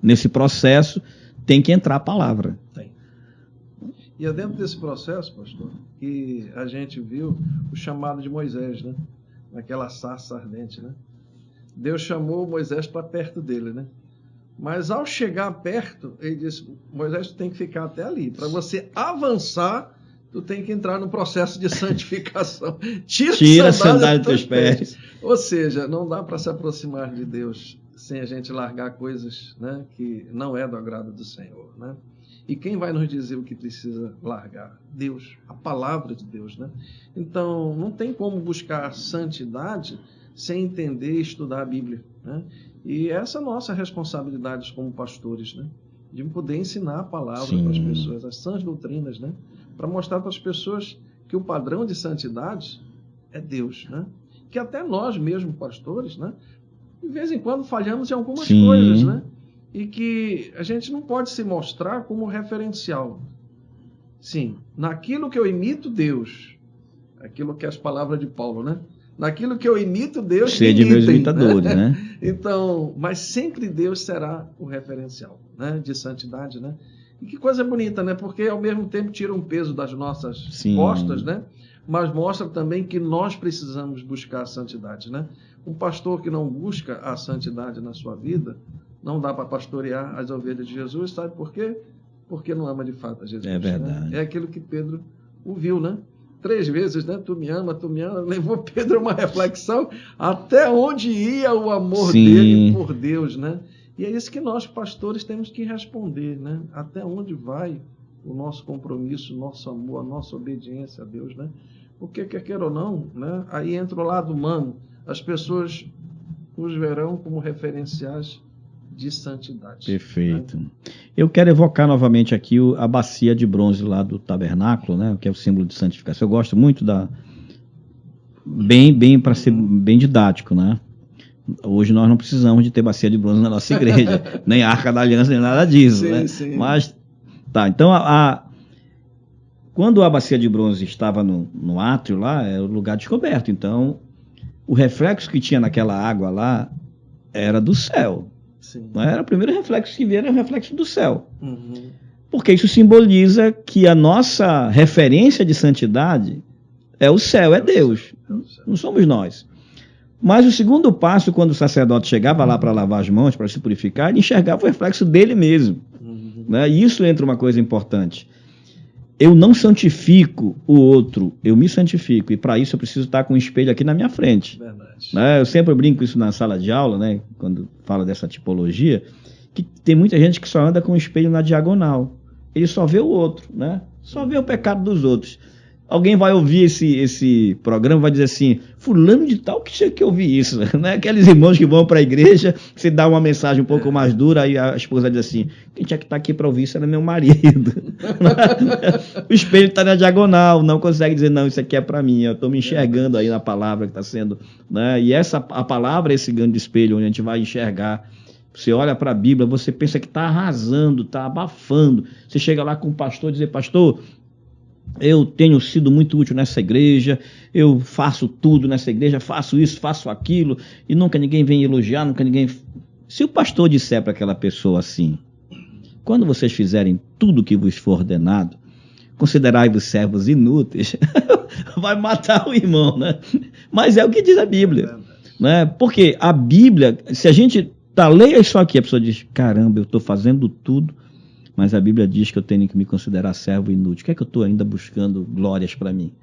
Nesse processo tem que entrar a palavra. Tem. E é dentro desse processo, pastor, que a gente viu o chamado de Moisés, né? Naquela sarça ardente, né? Deus chamou Moisés para perto dele, né? Mas ao chegar perto, ele disse, Moisés, tu tem que ficar até ali. Para você avançar, tu tem que entrar no processo de santificação. Tira a sandália dos teus pés. Ou seja, não dá para se aproximar de Deus sem a gente largar coisas, né, que não é do agrado do Senhor, né? E quem vai nos dizer o que precisa largar? Deus, a palavra de Deus, né? Então, não tem como buscar santidade sem entender e estudar a Bíblia, né? E essa é a nossa responsabilidade como pastores, né? De poder ensinar a palavra para as pessoas, as sãs doutrinas, né? Para mostrar para as pessoas que o padrão de santidade é Deus, né? Que até nós mesmos, pastores, né? De vez em quando falhamos em algumas coisas, né? E que a gente não pode se mostrar como referencial. Sim, naquilo que eu imito Deus, aquilo que é as palavras de Paulo, né? Naquilo que eu imito Deus, sede de meus imitadores, né? Então, mas sempre Deus será o referencial, né? De santidade, né? E que coisa bonita, né? Porque ao mesmo tempo tira um peso das nossas costas, né? Mas mostra também que nós precisamos buscar a santidade, né? Um pastor que não busca a santidade na sua vida, não dá para pastorear as ovelhas de Jesus, sabe por quê? Porque não ama de fato a Jesus. É verdade. Né? É aquilo que Pedro ouviu, né? 3 vezes, né? Tu me ama, levou Pedro a uma reflexão até onde ia o amor dele por Deus, né? E é isso que nós, pastores, temos que responder, né? Até onde vai o nosso compromisso, o nosso amor, a nossa obediência a Deus, né? Porque, quer queira ou não, né? Aí entra o lado humano. As pessoas os verão como referenciais de santidade. Perfeito. Né? Eu quero evocar novamente aqui a bacia de bronze lá do tabernáculo, né? Que é o símbolo de santificação. Eu gosto muito para ser bem didático, né? Hoje nós não precisamos de ter bacia de bronze na nossa igreja, nem a Arca da Aliança, nem nada disso, né? Sim. Mas, então, quando a bacia de bronze estava no átrio lá, era o lugar descoberto. Então, o reflexo que tinha naquela água lá era do céu. Sim. Não era o primeiro reflexo que via, era o reflexo do céu. Porque isso simboliza que a nossa referência de santidade é o céu, é Deus. Não somos nós. Mas o segundo passo, quando o sacerdote chegava lá para lavar as mãos, para se purificar, ele enxergava o reflexo dele mesmo. Né? E isso entra uma coisa importante. Eu não santifico o outro, eu me santifico. E para isso eu preciso estar com um espelho aqui na minha frente. Verdade. Né? Eu sempre brinco isso na sala de aula, né? Quando fala dessa tipologia, que tem muita gente que só anda com o espelho na diagonal. Ele só vê o outro, né? Só vê o pecado dos outros. Alguém vai ouvir esse programa e vai dizer assim, fulano de tal que tinha que ouvir isso, né? Aqueles irmãos que vão para a igreja, você dá uma mensagem um pouco mais dura, aí a esposa diz assim, quem tinha que estar aqui para ouvir isso era meu marido. O espelho está na diagonal, não consegue dizer, não, isso aqui é para mim, eu estou me enxergando aí na palavra que está sendo, né? E a palavra é esse grande espelho, onde a gente vai enxergar. Você olha para a Bíblia, você pensa que está arrasando, está abafando. Você chega lá com o pastor e diz, pastor, eu tenho sido muito útil nessa igreja, eu faço tudo nessa igreja, faço isso, faço aquilo, e nunca ninguém vem elogiar, nunca ninguém... Se o pastor disser para aquela pessoa assim, quando vocês fizerem tudo o que vos for ordenado, considerai-vos servos inúteis, vai matar o irmão, né? Mas é o que diz a Bíblia. Né? Porque a Bíblia, se a gente leia isso aqui, a pessoa diz, caramba, eu estou fazendo tudo, mas a Bíblia diz que eu tenho que me considerar servo inútil. O que é que eu estou ainda buscando glórias para mim?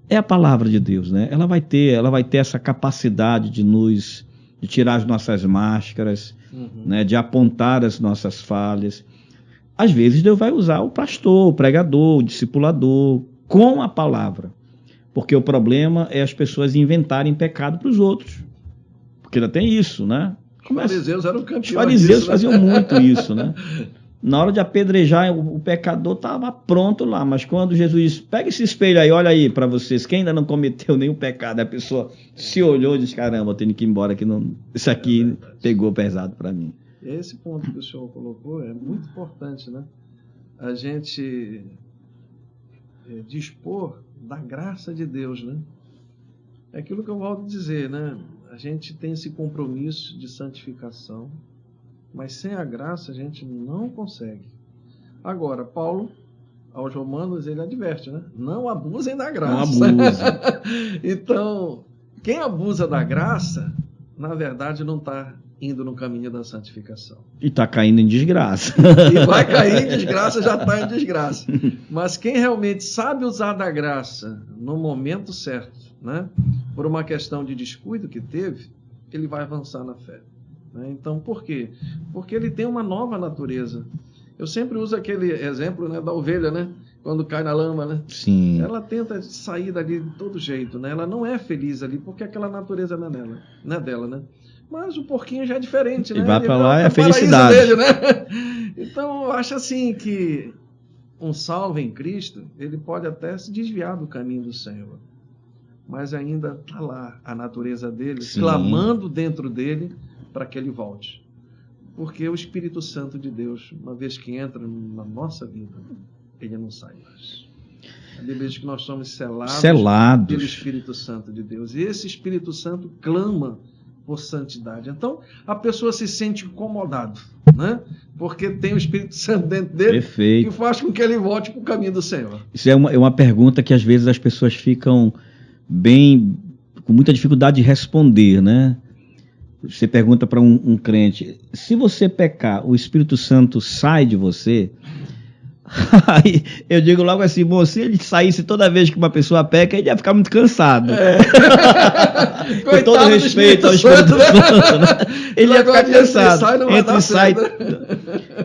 É a palavra de Deus, né? Ela vai ter essa capacidade de tirar as nossas máscaras, né? De apontar as nossas falhas. Às vezes Deus vai usar o pastor, o pregador, o discipulador, com a palavra. Porque o problema é as pessoas inventarem pecado para os outros. Porque ainda tem isso, né? Os fariseus eram campeões. Os fariseus disso, faziam muito isso, né? Na hora de apedrejar, o pecador estava pronto lá. Mas quando Jesus disse, pega esse espelho aí, olha aí para vocês, quem ainda não cometeu nenhum pecado, a pessoa se olhou e disse, caramba, eu tenho que ir embora, que não, isso aqui pegou pesado para mim. Esse ponto que o senhor colocou é muito importante, né? A gente dispor da graça de Deus, né? É aquilo que eu volto a dizer, né? A gente tem esse compromisso de santificação, mas sem a graça a gente não consegue. Agora, Paulo, aos Romanos, ele adverte, né? Não abusem da graça. Não abusem. Então, quem abusa da graça, na verdade, não está indo no caminho da santificação. E está caindo em desgraça. E vai cair em desgraça, já está em desgraça. Mas quem realmente sabe usar da graça no momento certo, né? Por uma questão de descuido que teve, ele vai avançar na fé. Né? Então, por quê? Porque ele tem uma nova natureza. Eu sempre uso aquele exemplo, né, da ovelha, né? Quando cai na lama, né? Sim. Ela tenta sair dali de todo jeito, né? Ela não é feliz ali, porque aquela natureza não é dela, né? Mas o porquinho já é diferente, né? E vai para lá é a felicidade dele, né? Então, eu acho assim que um salvo em Cristo, ele pode até se desviar do caminho do Senhor, mas ainda está lá a natureza dele, Sim, clamando dentro dele para que ele volte. Porque o Espírito Santo de Deus, uma vez que entra na nossa vida, ele não sai mais. A Bíblia diz que nós somos selados pelo Espírito Santo de Deus. E esse Espírito Santo clama por santidade. Então, a pessoa se sente incomodado, né? Porque tem o Espírito Santo dentro dele. Perfeito. Que faz com que ele volte para o caminho do Senhor. Isso é uma pergunta que às vezes as pessoas ficam com muita dificuldade de responder, né? Você pergunta para um crente, se você pecar, o Espírito Santo sai de você? Aí eu digo logo assim, bom, se ele saísse toda vez que uma pessoa peca, ele ia ficar muito cansado. Com todo respeito ao Espírito Santo, né? Ele ia ficar cansado. Entra e sai.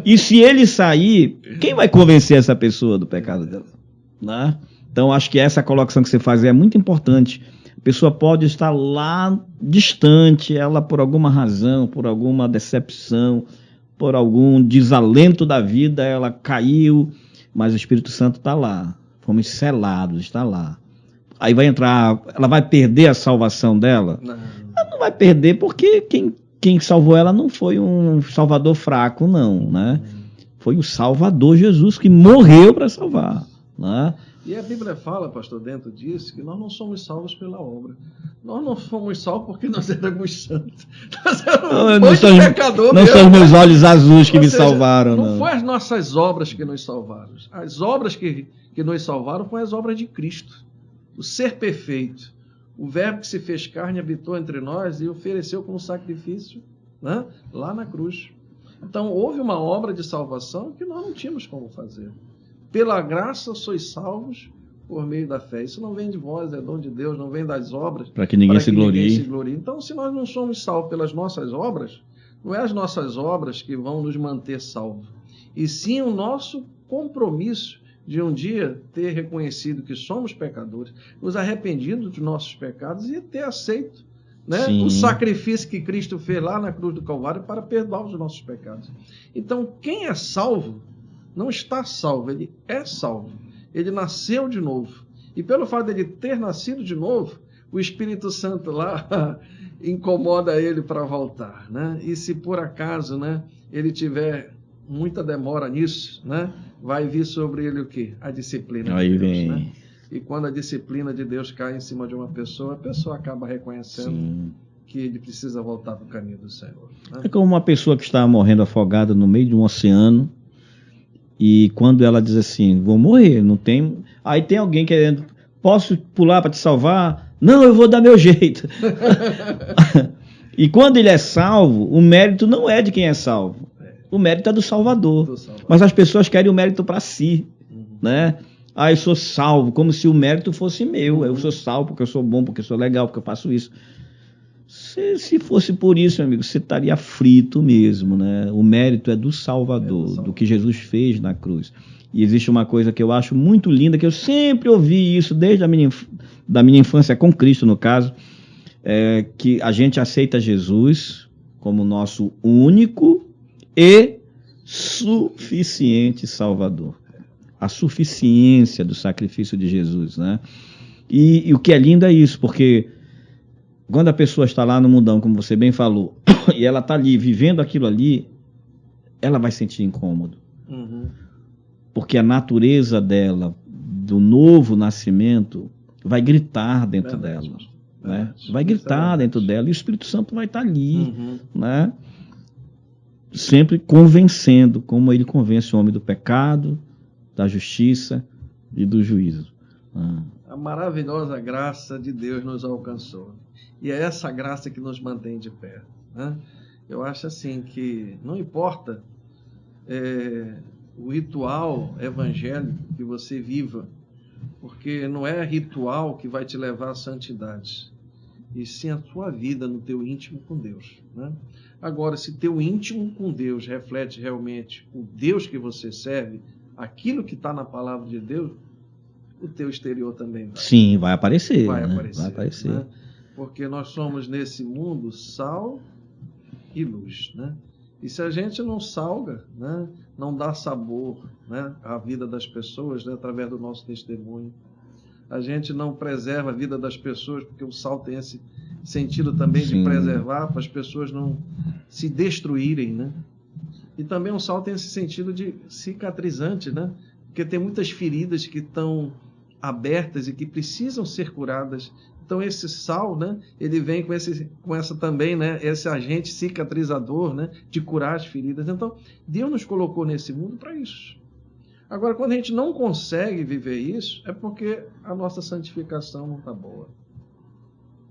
E se ele sair, quem vai convencer essa pessoa do pecado dela? Né? Então, acho que essa colocação que você faz é muito importante. A pessoa pode estar lá distante, ela por alguma razão, por alguma decepção, por algum desalento da vida, ela caiu, mas o Espírito Santo está lá. Fomos selados, está lá. Aí vai entrar, ela vai perder a salvação dela? Não. Ela não vai perder, porque quem salvou ela não foi um salvador fraco, não, né? Foi o Salvador Jesus que morreu para salvar, né? E a Bíblia fala, pastor, dentro disso, que nós não somos salvos pela obra. Nós não fomos salvos porque nós éramos santos. Nós éramos pecadores. Não são os meus olhos azuis que me salvaram. Não foi as nossas obras que nos salvaram. As obras que nos salvaram foram as obras de Cristo. O ser perfeito. O verbo que se fez carne habitou entre nós e ofereceu como sacrifício, né, lá na cruz. Então, houve uma obra de salvação que nós não tínhamos como fazer. Pela graça sois salvos por meio da fé. Isso não vem de vós, é dom de Deus, não vem das obras. Para que ninguém se glorie. Então, se nós não somos salvos pelas nossas obras, não é as nossas obras que vão nos manter salvos. E sim o nosso compromisso de um dia ter reconhecido que somos pecadores, nos arrependido dos nossos pecados e ter aceito, né, o sacrifício que Cristo fez lá na cruz do Calvário para perdoar os nossos pecados. Então, quem é salvo não está salvo, ele é salvo. Ele nasceu de novo. E pelo fato de ele ter nascido de novo, o Espírito Santo lá incomoda ele para voltar, né? E se por acaso, né, ele tiver muita demora nisso, né, vai vir sobre ele o quê? A disciplina de Deus, né? E quando a disciplina de Deus cai em cima de uma pessoa, a pessoa acaba reconhecendo que ele precisa voltar para o caminho do Senhor, né? É como uma pessoa que está morrendo afogada no meio de um oceano. E quando ela diz assim, vou morrer, não tem... Aí tem alguém querendo, posso pular para te salvar? Não, eu vou dar meu jeito. E quando ele é salvo, o mérito não é de quem é salvo. O mérito é do Salvador. Mas as pessoas querem o mérito para si, né? Ah, eu sou salvo, como se o mérito fosse meu. Eu sou salvo porque eu sou bom, porque eu sou legal, porque eu faço isso. Se fosse por isso, meu amigo, você estaria frito mesmo, né? O mérito é do Salvador, do que Jesus fez na cruz. E existe uma coisa que eu acho muito linda, que eu sempre ouvi isso desde da minha infância com Cristo, no caso, que a gente aceita Jesus como nosso único e suficiente Salvador. A suficiência do sacrifício de Jesus, né? E o que é lindo é isso, porque quando a pessoa está lá no mundão, como você bem falou, e ela está ali, vivendo aquilo ali, ela vai sentir incômodo. Porque a natureza dela, do novo nascimento, vai gritar dentro dela. Né? Vai gritar dentro dela, e o Espírito Santo vai estar ali, né? Sempre convencendo, como ele convence o homem do pecado, da justiça e do juízo. A maravilhosa graça de Deus nos alcançou. E é essa graça que nos mantém de pé. Né? Eu acho assim que não importa o ritual evangélico que você viva, porque não é ritual que vai te levar à santidade, e sim a tua vida no teu íntimo com Deus. Né? Agora, se teu íntimo com Deus reflete realmente o Deus que você serve, aquilo que está na palavra de Deus, o teu exterior também vai. Sim, vai aparecer. Vai né? aparecer. Vai aparecer. Né? Porque nós somos nesse mundo sal e luz. Né? E se a gente não salga, né, não dá sabor, né, à vida das pessoas, né, através do nosso testemunho, a gente não preserva a vida das pessoas, porque o sal tem esse sentido também de preservar, para as pessoas não se destruírem, né? E também o sal tem esse sentido de cicatrizante, né? Porque tem muitas feridas que estão abertas e que precisam ser curadas. Então esse sal, né, ele vem com essa também, né, esse agente cicatrizador, né, de curar as feridas. Então Deus nos colocou nesse mundo para isso. Agora, quando a gente não consegue viver isso, é porque a nossa santificação não está boa.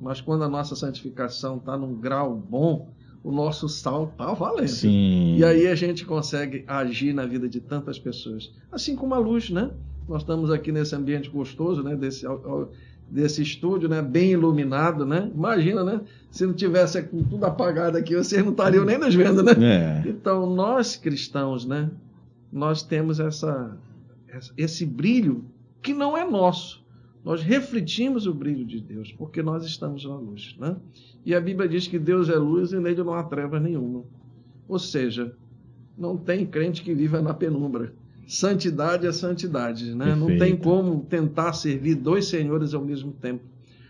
Mas quando a nossa santificação está num grau bom, o nosso sal está valendo. Sim. E aí a gente consegue agir na vida de tantas pessoas. Assim como a luz, né? Nós estamos aqui nesse ambiente gostoso, né? Desse estúdio, né? Bem iluminado, né? Imagina, né? Se não tivesse tudo apagado aqui, vocês não estariam nem nos vendo, né? Então, nós cristãos, né? Nós temos esse brilho que não é nosso. Nós refletimos o brilho de Deus, porque nós estamos na luz. Né? E a Bíblia diz que Deus é luz e nele não há trevas nenhuma. Ou seja, não tem crente que viva na penumbra. Santidade é santidade. Né? Não tem como tentar servir dois senhores ao mesmo tempo.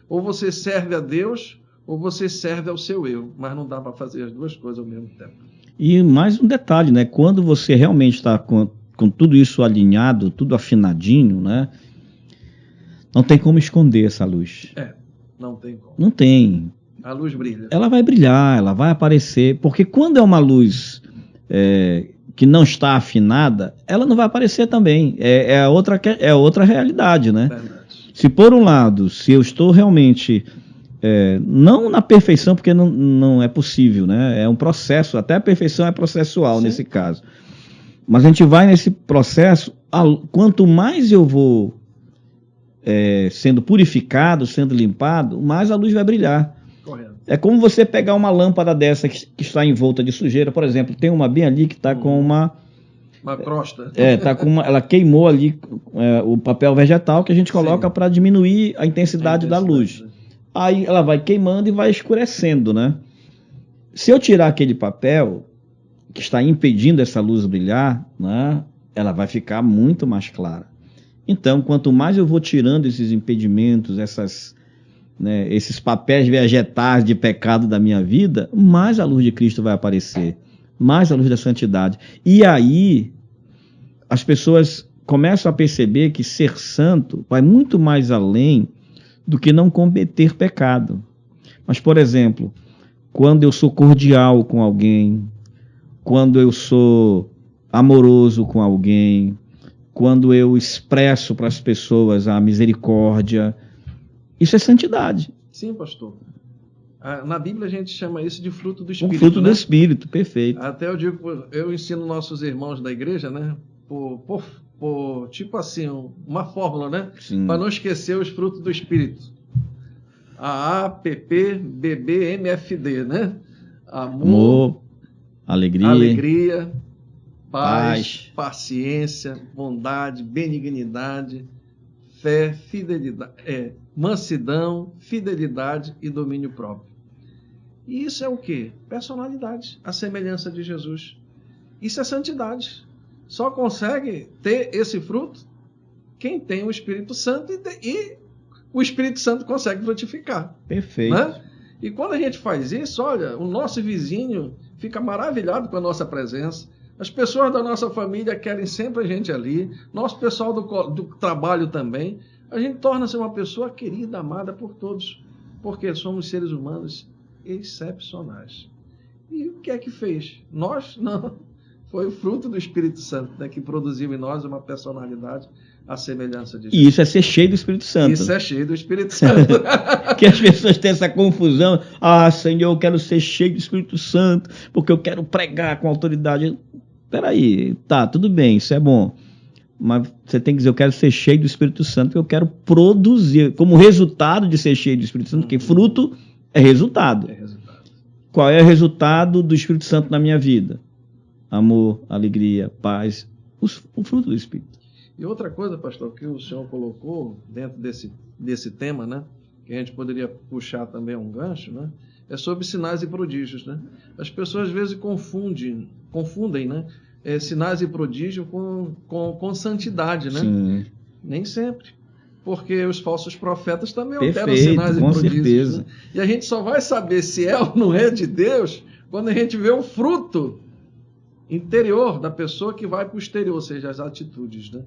Ou você serve a Deus, ou você serve ao seu eu. Mas não dá para fazer as duas coisas ao mesmo tempo. E mais um detalhe, né? Quando você realmente está com tudo isso alinhado, tudo afinadinho, né? Não tem como esconder essa luz. Não tem como. Não tem. A luz brilha. Ela vai brilhar, ela vai aparecer, porque quando é uma luz que não está afinada, ela não vai aparecer também. É outra realidade, né? Verdade. Se por um lado, se eu estou realmente... não na perfeição, porque não é possível, né? É um processo, até a perfeição é processual. Sim. Nesse caso. Mas a gente vai nesse processo, quanto mais eu vou sendo purificado, sendo limpado, mais a luz vai brilhar. Correto. É como você pegar uma lâmpada dessa que está envolta de sujeira, por exemplo, tem uma bem ali que está com uma crosta. Tá com ela queimou ali o papel vegetal que a gente coloca para diminuir a intensidade da luz. Aí ela vai queimando e vai escurecendo, né? Se eu tirar aquele papel que está impedindo essa luz brilhar, né, ela vai ficar muito mais clara. Então, quanto mais eu vou tirando esses impedimentos, esses papéis vegetais de pecado da minha vida, mais a luz de Cristo vai aparecer, mais a luz da santidade. E aí, as pessoas começam a perceber que ser santo vai muito mais além do que não cometer pecado. Mas, por exemplo, quando eu sou cordial com alguém, quando eu sou amoroso com alguém, quando eu expresso para as pessoas a misericórdia, Isso é santidade. Sim, pastor. Na Bíblia a gente chama isso de fruto do Espírito. O fruto né? do Espírito, perfeito. Até eu digo, eu ensino nossos irmãos da igreja, né? Por tipo assim, uma fórmula, né? Para não esquecer os frutos do Espírito. A, P, P, B, B, M, F, D, né? Amor, alegria, paz, paciência, bondade, benignidade, fé, fidelidade, mansidão, fidelidade e domínio próprio. E isso é o quê? Personalidade, a semelhança de Jesus. Isso é santidade. Só consegue ter esse fruto quem tem o Espírito Santo e o Espírito Santo consegue frutificar. Perfeito. Né? E quando a gente faz isso, olha, o nosso vizinho fica maravilhado com a nossa presença. As pessoas da nossa família querem sempre a gente ali. Nosso pessoal do trabalho também. A gente torna-se uma pessoa querida, amada por todos. Porque somos seres humanos excepcionais. E o que é que fez? Nós não. Foi o fruto do Espírito Santo, né, que produziu em nós uma personalidade à semelhança de Jesus. E isso é ser cheio do Espírito Santo. Isso é cheio do Espírito Santo. Que as pessoas têm essa confusão. Ah, Senhor, eu quero ser cheio do Espírito Santo, porque eu quero pregar com autoridade. Peraí, tá, tudo bem, isso é bom. Mas você tem que dizer, eu quero ser cheio do Espírito Santo, porque eu quero produzir, como resultado de ser cheio do Espírito Santo, porque fruto é resultado. Qual é o resultado do Espírito Santo na minha vida? Amor, alegria, paz, o fruto do Espírito. E outra coisa, pastor, que o senhor colocou dentro desse tema, né, que a gente poderia puxar também um gancho, né, é sobre sinais e prodígios. Né? As pessoas às vezes confundem, né, sinais e prodígios com santidade. Né? Sim. Nem sempre. Porque os falsos profetas também Perfeito, operam sinais e com prodígios. certeza. Né? E a gente só vai saber se é ou não é de Deus quando a gente vê o fruto interior da pessoa que vai para o exterior, ou seja, as atitudes. Né?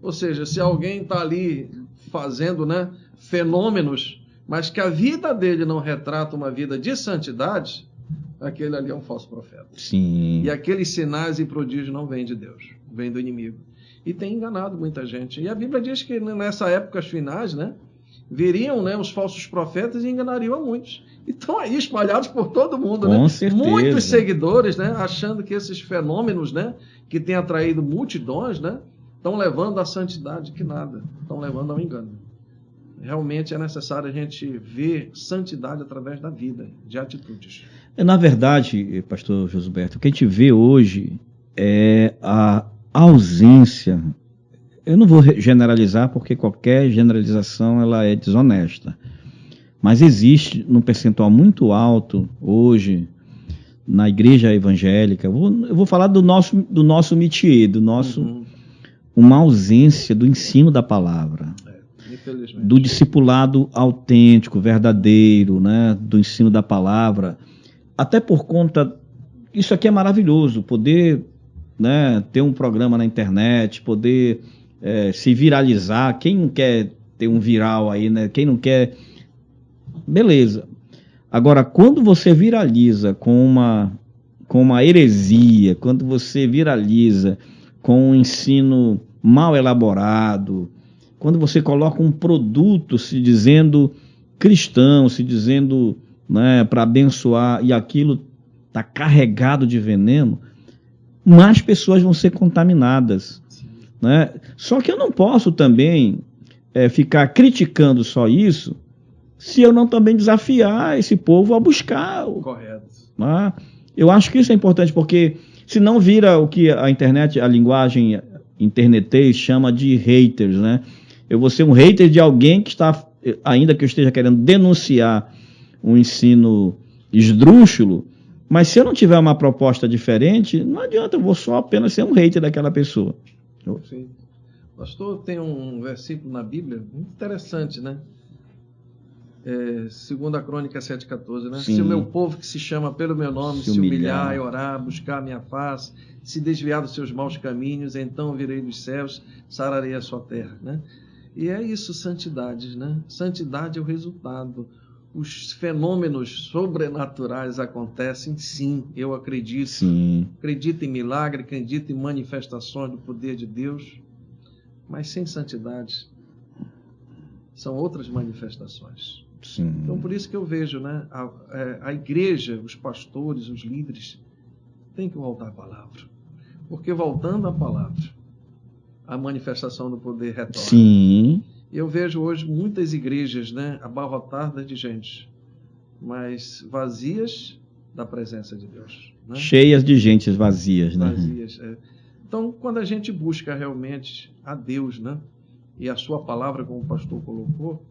Ou seja, se alguém está ali fazendo, né, fenômenos, mas que a vida dele não retrata uma vida de santidade, aquele ali é um falso profeta. Sim. E aqueles sinais e prodígios não vêm de Deus, vêm do inimigo. E tem enganado muita gente. E a Bíblia diz que nessa época finais, né, viriam, né, os falsos profetas e enganariam a muitos. E estão aí espalhados por todo mundo. Com né? certeza. Muitos seguidores, né, achando que esses fenômenos, né, que têm atraído multidões, né, estão levando à santidade que nada. Estão levando ao engano. Realmente é necessário a gente ver santidade através da vida, de atitudes. Na verdade, pastor Josuberto, o que a gente vê hoje é a ausência. Eu não vou generalizar, porque qualquer generalização ela é desonesta. Mas existe num percentual muito alto hoje na igreja evangélica. Eu vou falar do nosso métier, uma ausência do ensino da palavra. Do discipulado autêntico, verdadeiro, né, do ensino da palavra, até por conta, isso aqui é maravilhoso, poder, né, ter um programa na internet, poder se viralizar, quem não quer ter um viral aí, né, quem não quer, beleza. Agora, quando você viraliza com uma heresia, quando você viraliza com um ensino mal elaborado, quando você coloca um produto se dizendo cristão, se dizendo, né, para abençoar, e aquilo está carregado de veneno, mais pessoas vão ser contaminadas. Né? Só que eu não posso também ficar criticando só isso, se eu não também desafiar esse povo a buscar. Correto. Né? Eu acho que isso é importante, porque senão vira o que a internet, a linguagem internetês chama de haters, né? Eu vou ser um hater de alguém que está, ainda que eu esteja querendo denunciar um ensino esdrúxulo, mas se eu não tiver uma proposta diferente, não adianta, eu vou só apenas ser um hater daquela pessoa. Sim. Pastor, tem um versículo na Bíblia muito interessante, né? 2 Crônicas 7,14, né? Sim. Se o meu povo que se chama pelo meu nome se humilhar e orar, buscar a minha face, se desviar dos seus maus caminhos, então virei dos céus, sararei a sua terra, né? E é isso, santidade, né? Santidade é o resultado. Os fenômenos sobrenaturais acontecem, sim, eu acredito. Sim. Acredito em milagre, acredito em manifestações do poder de Deus, mas sem santidade são outras manifestações. Sim. Então, por isso que eu vejo, né, a igreja, os pastores, os líderes, têm que voltar à palavra. Porque voltando à palavra, a manifestação do poder retorna. Sim. Eu vejo hoje muitas igrejas, né, abarrotadas de gente, mas vazias da presença de Deus. Né? Cheias de gente vazias, né? Vazias, é. Então, quando a gente busca realmente a Deus, né, e a sua palavra, como o pastor colocou,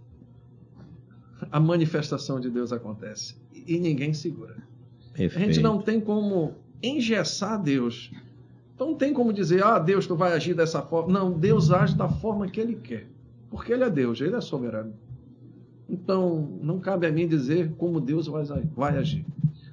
a manifestação de Deus acontece e ninguém segura. Perfeito. A gente não tem como engessar Deus. Então não tem como dizer, Deus, tu vai agir dessa forma. Não, Deus age da forma que Ele quer. Porque Ele é Deus, Ele é soberano. Então não cabe a mim dizer como Deus vai agir.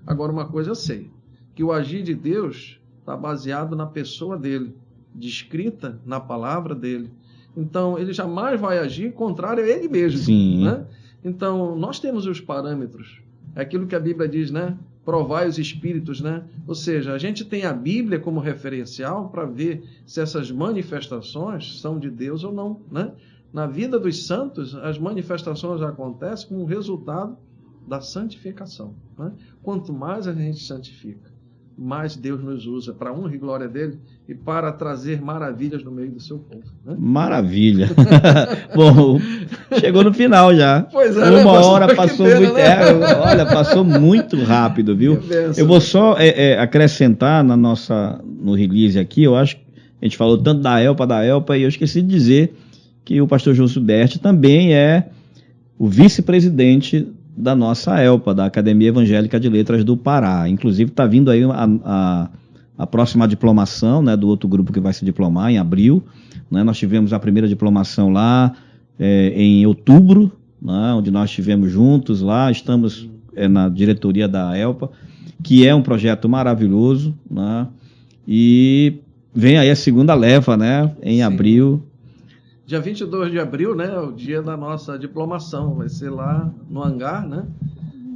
Agora uma coisa eu sei, que o agir de Deus está baseado na pessoa dEle, descrita na palavra dEle. Então Ele jamais vai agir contrário a Ele mesmo. Sim. Né? Então, nós temos os parâmetros. É aquilo que a Bíblia diz, né? Provai os espíritos, né? Ou seja, a gente tem a Bíblia como referencial para ver se essas manifestações são de Deus ou não, né? Na vida dos santos, as manifestações acontecem como resultado da santificação, né? Quanto mais a gente santifica, mais Deus nos usa para a honra e glória dele e para trazer maravilhas no meio do seu povo. Né? Maravilha. Bom, chegou no final já. Pois é, uma né, hora passou pena, muito. Né? Olha, passou muito rápido, viu? Eu vou só acrescentar no release aqui, eu acho que a gente falou tanto da ELPA, e eu esqueci de dizer que o pastor João Gilberto também é o vice-presidente da nossa ELPA, da Academia Evangélica de Letras do Pará. Inclusive está vindo aí a próxima diplomação, né, do outro grupo que vai se diplomar em abril. Né? Nós tivemos a primeira diplomação lá em outubro, né, onde nós estivemos juntos lá, estamos na diretoria da ELPA, que é um projeto maravilhoso, né? E vem aí a segunda leva, né, em abril. Dia 22 de abril, né, é o dia da nossa diplomação, vai ser lá no hangar, né?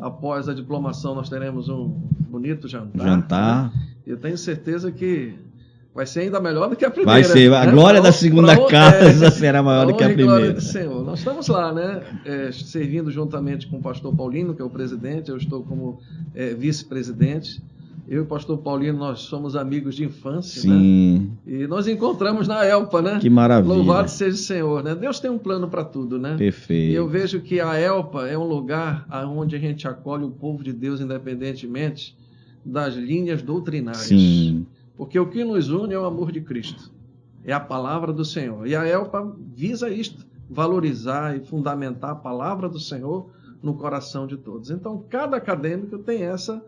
Após a diplomação nós teremos um bonito jantar. Né? Eu tenho certeza que vai ser ainda melhor do que a primeira. Vai ser, a glória da segunda casa será maior do que a primeira. Glória do Senhor. Nós estamos lá, né, servindo juntamente com o pastor Paulino, que é o presidente, eu estou como vice-presidente. Eu e o pastor Paulino, nós somos amigos de infância, sim, né? E nós encontramos na ELPA, né? Que maravilha. Louvado seja o Senhor, né? Deus tem um plano para tudo, né? Perfeito. E eu vejo que a ELPA é um lugar onde a gente acolhe o povo de Deus independentemente das linhas doutrinárias. Sim. Porque o que nos une é o amor de Cristo. É a palavra do Senhor. E a ELPA visa isto, valorizar e fundamentar a palavra do Senhor no coração de todos. Então, cada acadêmico tem essa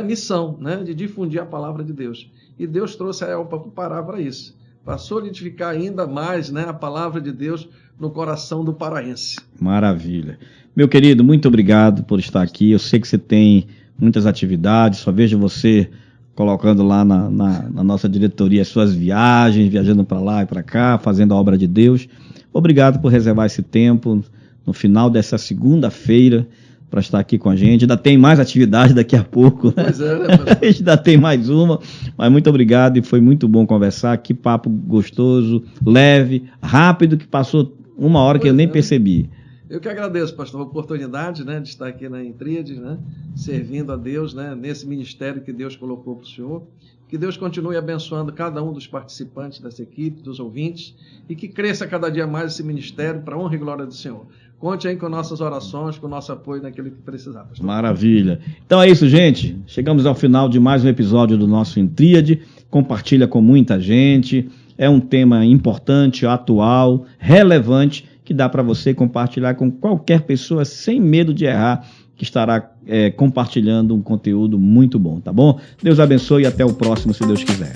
missão, né, de difundir a palavra de Deus. E Deus trouxe a ELPA para o Pará para isso, para solidificar ainda mais, né, a palavra de Deus no coração do paraense. Maravilha. Meu querido, muito obrigado por estar aqui. Eu sei que você tem muitas atividades, só vejo você colocando lá na nossa diretoria as suas viagens, viajando para lá e para cá, fazendo a obra de Deus. Obrigado por reservar esse tempo no final dessa segunda-feira para estar aqui com a gente. Ainda tem mais atividade daqui a pouco, né? Pois é, né? A gente ainda tem mais uma, mas muito obrigado e foi muito bom conversar. Que papo gostoso, leve, rápido, que passou uma hora que eu nem percebi. Eu que agradeço, pastor, a oportunidade, né, de estar aqui na Intríade, né, servindo a Deus, né, nesse ministério que Deus colocou para o senhor. Que Deus continue abençoando cada um dos participantes dessa equipe, dos ouvintes, e que cresça cada dia mais esse ministério para a honra e glória do Senhor. Conte aí com nossas orações, com o nosso apoio naquilo que precisar, pastor. Maravilha. Então é isso, gente. Chegamos ao final de mais um episódio do nosso Intríade. Compartilha com muita gente. É um tema importante, atual, relevante, que dá para você compartilhar com qualquer pessoa sem medo de errar, que estará compartilhando um conteúdo muito bom, tá bom? Deus abençoe e até o próximo, se Deus quiser.